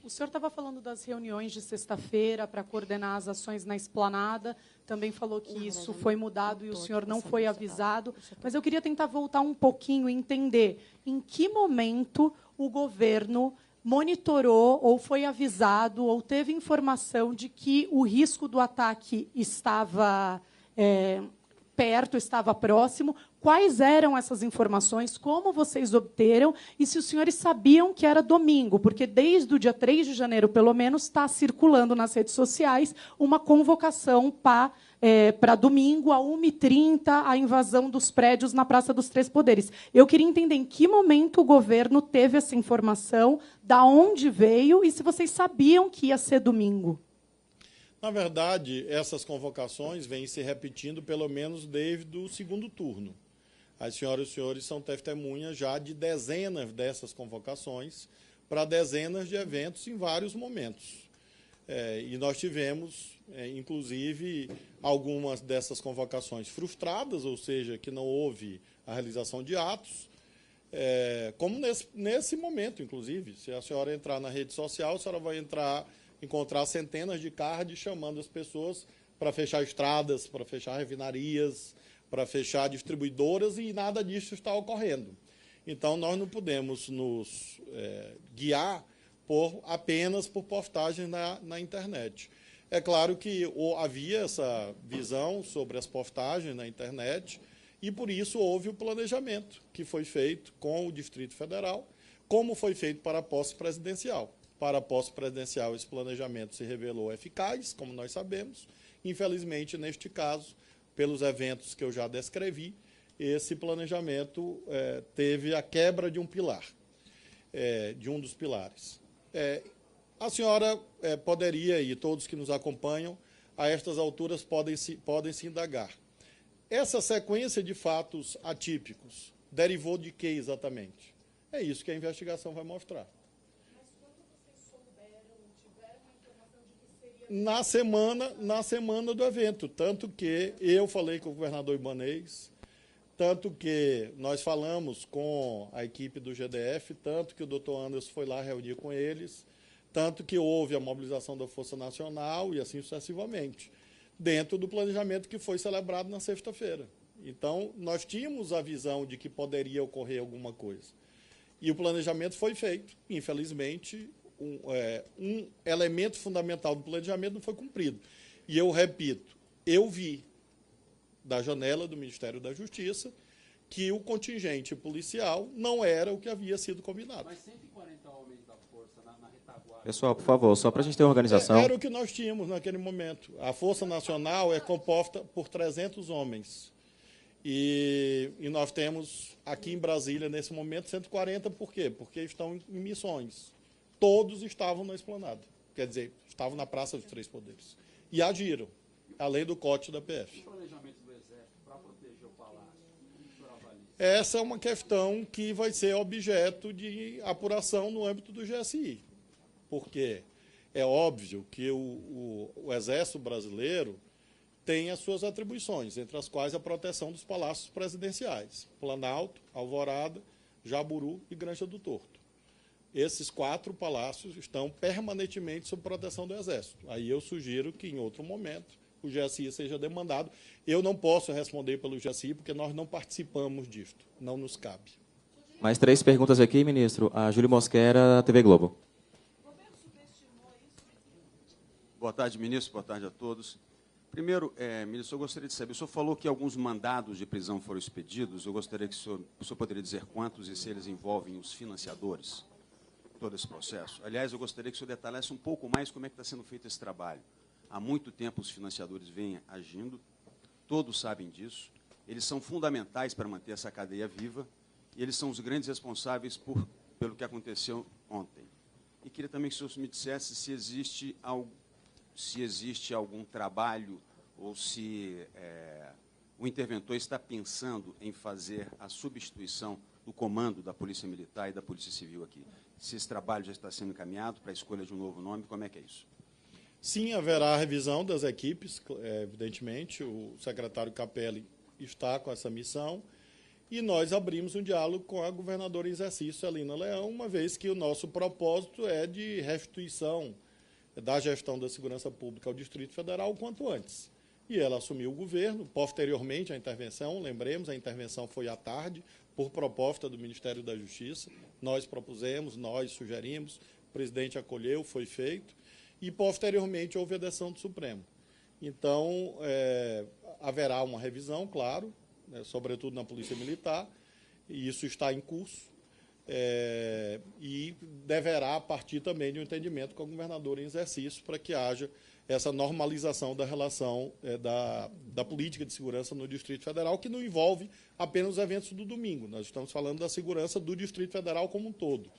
O senhor estava falando das reuniões de sexta-feira para coordenar as ações na Esplanada, também falou que isso foi mudado e o senhor não foi avisado, mas eu queria tentar voltar um pouquinho e entender em que momento o governo monitorou ou foi avisado ou teve informação de que o risco do ataque estava perto, estava próximo. Quais eram essas informações? Como vocês obteram? E se os senhores sabiam que era domingo? Porque desde o dia 3 de janeiro, pelo menos, está circulando nas redes sociais uma convocação para domingo, a 1h30, a invasão dos prédios na Praça dos Três Poderes. Eu queria entender em que momento o governo teve essa informação, da onde veio e se vocês sabiam que ia ser domingo. Na verdade, essas convocações vêm se repetindo pelo menos desde o segundo turno. As senhoras e os senhores são testemunhas já de dezenas dessas convocações para dezenas de eventos em vários momentos. E nós tivemos, inclusive, algumas dessas convocações frustradas, ou seja, que não houve a realização de atos, como nesse momento, inclusive. Se a senhora entrar na rede social, a senhora vai encontrar centenas de cards chamando as pessoas para fechar estradas, para fechar refinarias, para fechar distribuidoras, e nada disso está ocorrendo. Então, nós não podemos nos guiar apenas por postagens na internet. É claro que havia essa visão sobre as postagens na internet, e por isso houve o planejamento que foi feito com o Distrito Federal, como foi feito para a posse presidencial. Para a posse presidencial, esse planejamento se revelou eficaz, como nós sabemos. Infelizmente, neste caso, pelos eventos que eu já descrevi, esse planejamento teve a quebra de um pilar, de um dos pilares. A senhora poderia, e todos que nos acompanham, a estas alturas podem se indagar. Essa sequência de fatos atípicos derivou de quê exatamente? É isso que a investigação vai mostrar. Na semana do evento, tanto que eu falei com o governador Ibanez, tanto que nós falamos com a equipe do GDF, tanto que o doutor Anderson foi lá reunir com eles, tanto que houve a mobilização da Força Nacional e assim sucessivamente, dentro do planejamento que foi celebrado na sexta-feira. Então, nós tínhamos a visão de que poderia ocorrer alguma coisa. E o planejamento foi feito, infelizmente. Um elemento fundamental do planejamento não foi cumprido. E eu repito, eu vi da janela do Ministério da Justiça que o contingente policial não era o que havia sido combinado. Mas 140 homens da força na retaguarda... Pessoal, por favor, só para a gente ter uma organização. Era o que nós tínhamos naquele momento. A Força Nacional é composta por 300 homens. E nós temos aqui em Brasília, nesse momento, 140. Por quê? Porque estão em missões. Todos estavam na Esplanada, quer dizer, estavam na Praça dos Três Poderes. E agiram, além do COT da PF. O planejamento do Exército para proteger o Palácio, como o senhor avalia? Essa é uma questão que vai ser objeto de apuração no âmbito do GSI. Porque é óbvio que o Exército Brasileiro tem as suas atribuições, entre as quais a proteção dos palácios presidenciais: Planalto, Alvorada, Jaburu e Granja do Torto. Esses 4 palácios estão permanentemente sob proteção do Exército. Aí eu sugiro que, em outro momento, o GSI seja demandado. Eu não posso responder pelo GSI, porque nós não participamos disto. Não nos cabe. Mais 3 perguntas aqui, ministro. A Júlio Mosquera, TV Globo. Boa tarde, ministro. Boa tarde a todos. Primeiro, ministro, eu gostaria de saber, o senhor falou que alguns mandados de prisão foram expedidos, eu gostaria que o senhor poderia dizer quantos e se eles envolvem os financiadores, todo esse processo. Aliás, eu gostaria que o senhor detalhasse um pouco mais como é que está sendo feito esse trabalho. Há muito tempo os financiadores vêm agindo, todos sabem disso, eles são fundamentais para manter essa cadeia viva e eles são os grandes responsáveis pelo que aconteceu ontem. E queria também que o senhor me dissesse se existe algum trabalho ou se o interventor está pensando em fazer a substituição do comando da Polícia Militar e da Polícia Civil aqui. Se esse trabalho já está sendo encaminhado para a escolha de um novo nome, como é que é isso? Sim, haverá revisão das equipes, evidentemente. O secretário Capelli está com essa missão e nós abrimos um diálogo com a governadora em exercício, Celina Leão, uma vez que o nosso propósito é de restituição da gestão da segurança pública ao Distrito Federal o quanto antes. E ela assumiu o governo, posteriormente à intervenção, lembremos, a intervenção foi à tarde, por proposta do Ministério da Justiça, nós propusemos, nós sugerimos, o presidente acolheu, foi feito, e posteriormente houve a decisão do Supremo. Então, haverá uma revisão, claro, né, sobretudo na Polícia Militar, e isso está em curso, e deverá partir também de um entendimento com a governadora em exercício para que haja essa normalização da relação da política de segurança no Distrito Federal, que não envolve apenas os eventos do domingo. Nós estamos falando da segurança do Distrito Federal como um todo,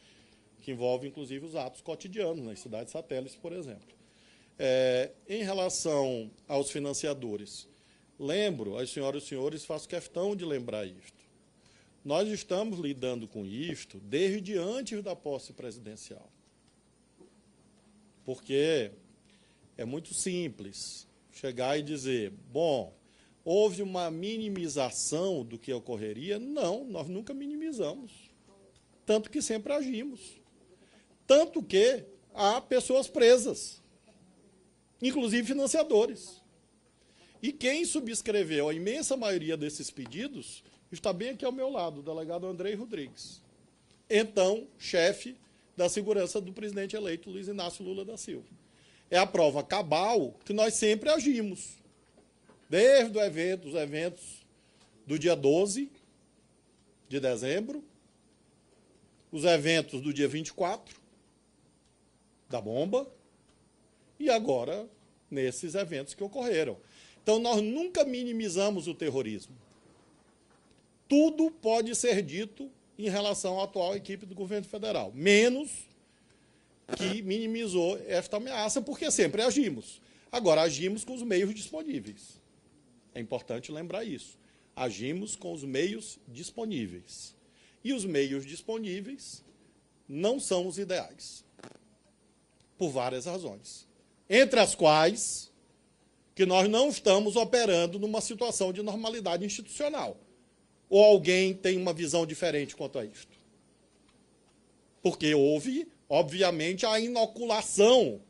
que envolve, inclusive, os atos cotidianos nas cidades satélites, por exemplo. Em relação aos financiadores, lembro, as senhoras e senhores, faço questão de lembrar isto. Nós estamos lidando com isto desde antes da posse presidencial. Porque é muito simples chegar e dizer, bom, houve uma minimização do que ocorreria. Não, nós nunca minimizamos. Tanto que sempre agimos. Tanto que há pessoas presas, inclusive financiadores. E quem subscreveu a imensa maioria desses pedidos está bem aqui ao meu lado, o delegado Andrei Rodrigues, então chefe da segurança do presidente eleito Luiz Inácio Lula da Silva. É a prova cabal que nós sempre agimos, desde os eventos do dia 12 de dezembro, os eventos do dia 24, da bomba, e agora nesses eventos que ocorreram. Então, nós nunca minimizamos o terrorismo. Tudo pode ser dito em relação à atual equipe do governo federal, menos que minimizou esta ameaça, porque sempre agimos. Agora, agimos com os meios disponíveis. É importante lembrar isso. Agimos com os meios disponíveis. E os meios disponíveis não são os ideais, por várias razões. Entre as quais, que nós não estamos operando numa situação de normalidade institucional. Ou alguém tem uma visão diferente quanto a isto? Porque houve, obviamente, a inoculação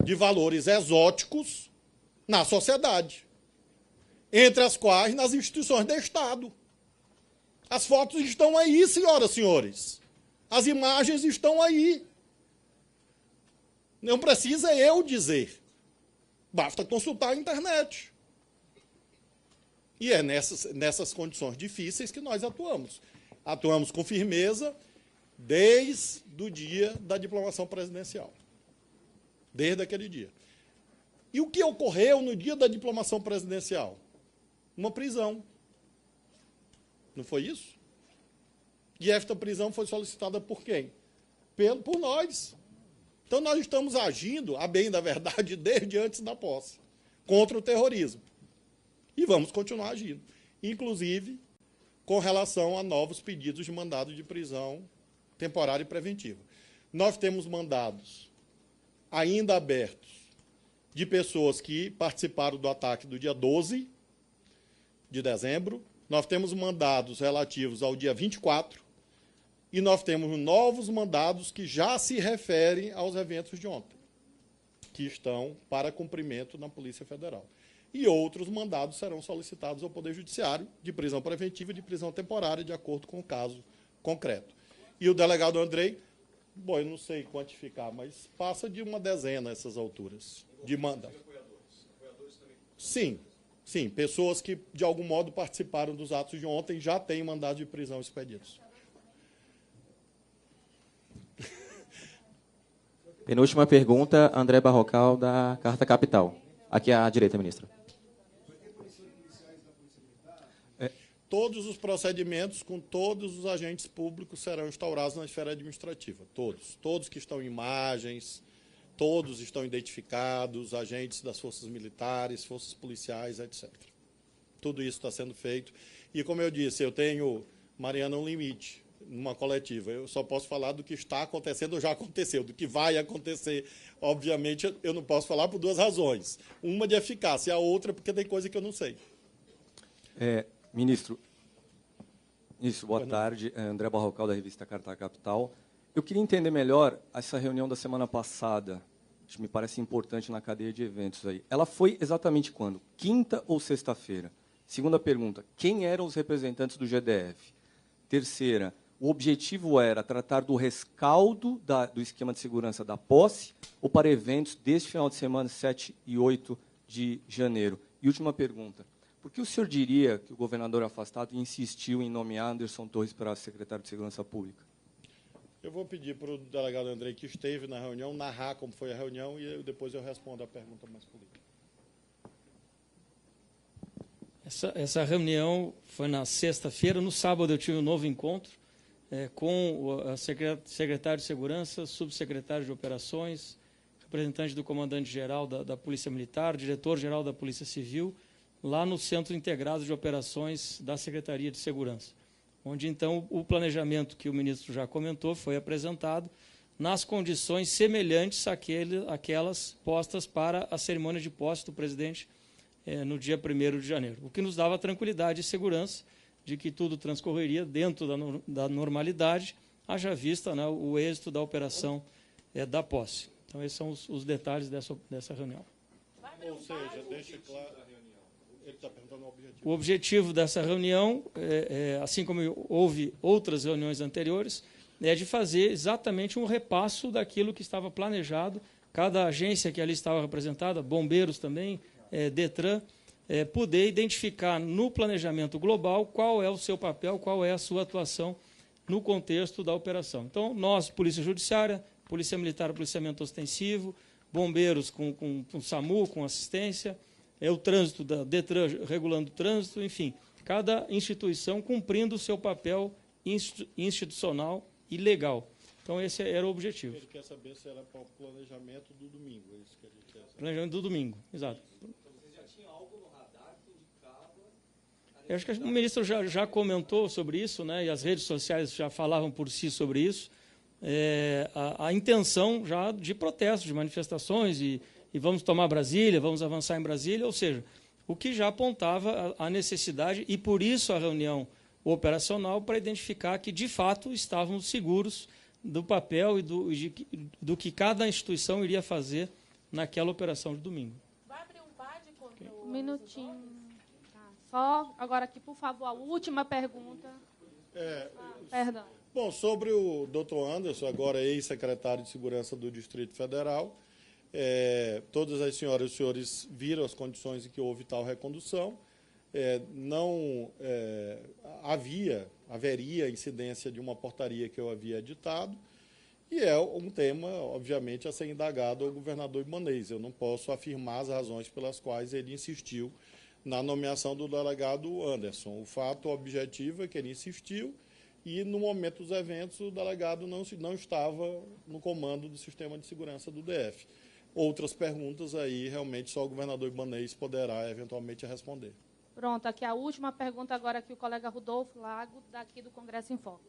de valores exóticos na sociedade, entre as quais nas instituições do Estado. As fotos estão aí, senhoras e senhores. As imagens estão aí. Não precisa eu dizer. Basta consultar a internet. E é nessas condições difíceis que nós atuamos. Atuamos com firmeza desde o dia da diplomação presidencial. Desde aquele dia. E o que ocorreu no dia da diplomação presidencial? Uma prisão. Não foi isso? E esta prisão foi solicitada por quem? Por nós. Então, nós estamos agindo, a bem da verdade, desde antes da posse, contra o terrorismo. E vamos continuar agindo. Inclusive, com relação a novos pedidos de mandado de prisão temporária e preventiva. Nós temos mandados ainda abertos de pessoas que participaram do ataque do dia 12 de dezembro. Nós temos mandados relativos ao dia 24. E nós temos novos mandados que já se referem aos eventos de ontem, que estão para cumprimento na Polícia Federal. E outros mandados serão solicitados ao Poder Judiciário de prisão preventiva e de prisão temporária, de acordo com o caso concreto. E o delegado Andrei, bom, eu não sei quantificar, mas passa de uma dezena essas alturas de mandados. Sim, sim. Pessoas que, de algum modo, participaram dos atos de ontem já têm mandado de prisão expedidos. Penúltima pergunta, André Barrocal, da Carta Capital. Aqui à direita, ministro. Todos os procedimentos com todos os agentes públicos serão instaurados na esfera administrativa. Todos. Todos que estão em imagens, todos estão identificados, agentes das forças militares, forças policiais, etc. Tudo isso está sendo feito. E, como eu disse, eu tenho, Mariana, um limite numa coletiva. Eu só posso falar do que está acontecendo ou já aconteceu. Do que vai acontecer, obviamente, eu não posso falar por duas razões. Uma de eficácia, a outra porque tem coisa que eu não sei. Ministro, boa tarde. André Barrocal, da revista Carta Capital. Eu queria entender melhor essa reunião da semana passada, que me parece importante na cadeia de eventos aí. Ela foi exatamente quando? Quinta ou sexta-feira? Segunda pergunta, quem eram os representantes do GDF? Terceira, o objetivo era tratar do rescaldo do esquema de segurança da posse ou para eventos deste final de semana, 7 e 8 de janeiro? E última pergunta, por que o senhor diria que o governador afastado insistiu em nomear Anderson Torres para secretário de Segurança Pública? Eu vou pedir para o delegado Andrei, que esteve na reunião, narrar como foi a reunião e depois eu respondo a pergunta mais política. Essa reunião foi na sexta-feira. No sábado eu tive um novo encontro com o secretário de Segurança, subsecretário de Operações, representante do comandante-geral da Polícia Militar, diretor-geral da Polícia Civil, lá no Centro Integrado de Operações da Secretaria de Segurança, onde, então, o planejamento que o ministro já comentou foi apresentado nas condições semelhantes àquelas postas para a cerimônia de posse do presidente no dia 1º de janeiro, o que nos dava tranquilidade e segurança de que tudo transcorreria dentro da normalidade, haja vista, né, o êxito da operação da posse. Então, esses são os detalhes dessa reunião. Ou seja, deixa claro, ele está perguntando o objetivo. O objetivo dessa reunião, assim como houve outras reuniões anteriores, é de fazer exatamente um repasso daquilo que estava planejado, cada agência que ali estava representada, bombeiros também, Detran, poder identificar no planejamento global qual é o seu papel, qual é a sua atuação no contexto da operação. Então, nós, Polícia Judiciária, Polícia Militar, policiamento ostensivo, bombeiros com SAMU, com assistência, o trânsito da Detran regulando o trânsito, enfim, cada instituição cumprindo o seu papel institucional e legal. Então, esse era o objetivo. Ele quer saber se era para o planejamento do domingo. É isso que ele quer saber. Planejamento do domingo, exato. Você já tinha algo no radar que indicava... Eu acho que o ministro já comentou sobre isso, né, e as redes sociais já falavam por si sobre isso. A intenção já de protestos, de manifestações, e vamos tomar Brasília, vamos avançar em Brasília, ou seja, o que já apontava a necessidade, e por isso a reunião operacional, para identificar que, de fato, estávamos seguros do papel e do que cada instituição iria fazer naquela operação de domingo. Vai abrir um PAD contra um minutinho. Tá. Só agora aqui, por favor, a última pergunta. Perdão. Bom, sobre o doutor Anderson, agora ex-secretário de Segurança do Distrito Federal, todas as senhoras e os senhores viram as condições em que houve tal recondução. Não haveria incidência de uma portaria que eu havia editado, e é um tema, obviamente, a ser indagado ao governador Ibanez. Eu não posso afirmar as razões pelas quais ele insistiu na nomeação do delegado Anderson. O fato objetivo é que ele insistiu e, no momento dos eventos, o delegado não estava no comando do sistema de segurança do DF. Outras perguntas aí, realmente, só o governador Ibanez poderá, eventualmente, responder. Pronto, aqui a última pergunta agora que o colega Rodolfo Lago, daqui do Congresso em Foco.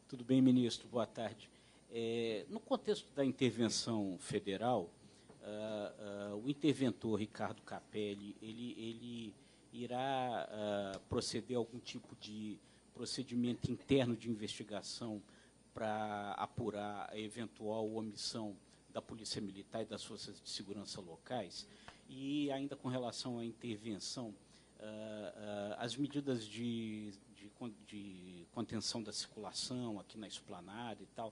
Tudo bem, ministro? Boa tarde. No contexto da intervenção federal, o interventor Ricardo Capelli, ele irá proceder a algum tipo de procedimento interno de investigação para apurar a eventual omissão da Polícia Militar e das Forças de Segurança locais? E ainda com relação à intervenção, as medidas de contenção da circulação aqui na esplanada e tal,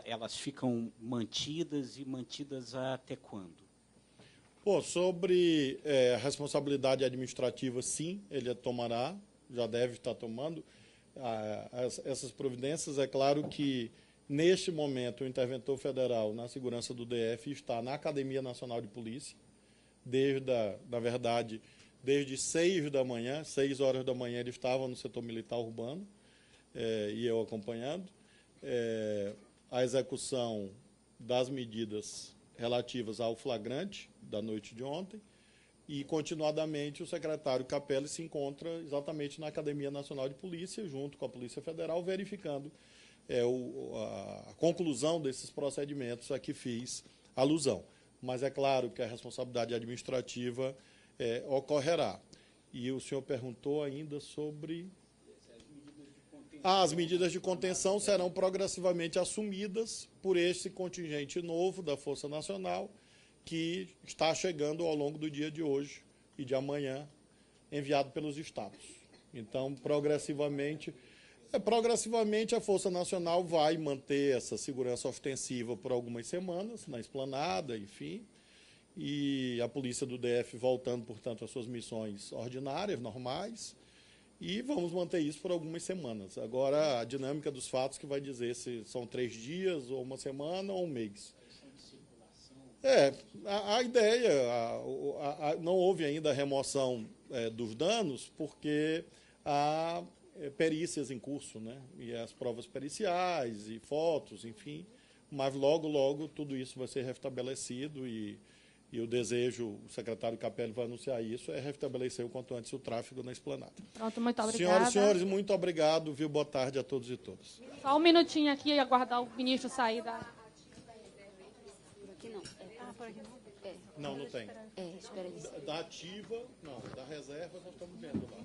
elas ficam mantidas, e mantidas até quando? Pô, sobre a responsabilidade administrativa, sim, ele tomará, já deve estar tomando essas providências. É claro que, neste momento, o interventor federal na segurança do DF está na Academia Nacional de Polícia, na verdade, desde 6 horas da manhã, ele estava no setor militar urbano, e eu acompanhando. A execução das medidas relativas ao flagrante da noite de ontem, e, continuadamente, o secretário Capelli se encontra exatamente na Academia Nacional de Polícia, junto com a Polícia Federal, verificando a conclusão desses procedimentos a que fiz alusão. Mas é claro que a responsabilidade administrativa ocorrerá. E o senhor perguntou ainda sobre... As medidas de contenção serão progressivamente assumidas por este contingente novo da Força Nacional, que está chegando ao longo do dia de hoje e de amanhã, enviado pelos estados. Então, progressivamente a Força Nacional vai manter essa segurança ostensiva por algumas semanas, na esplanada, enfim, e a Polícia do DF voltando, portanto, às suas missões ordinárias, normais, e vamos manter isso por algumas semanas. Agora, a dinâmica dos fatos que vai dizer se são 3 dias, ou uma semana, ou um mês. A ideia, não houve ainda a remoção dos danos, porque há perícias em curso, né? E as provas periciais, e fotos, enfim. Mas logo, logo, tudo isso vai ser restabelecido e o desejo, o secretário Capelli vai anunciar isso, é restabelecer o quanto antes o tráfego na esplanada. Pronto, muito obrigada. Senhoras e senhores, muito obrigado, viu? Boa tarde a todos e todas. Só um minutinho aqui e aguardar o ministro sair da... Aqui não. por aqui não? Não, não tem. Espera aí. Da ativa, não. Da reserva, nós estamos vendo lá.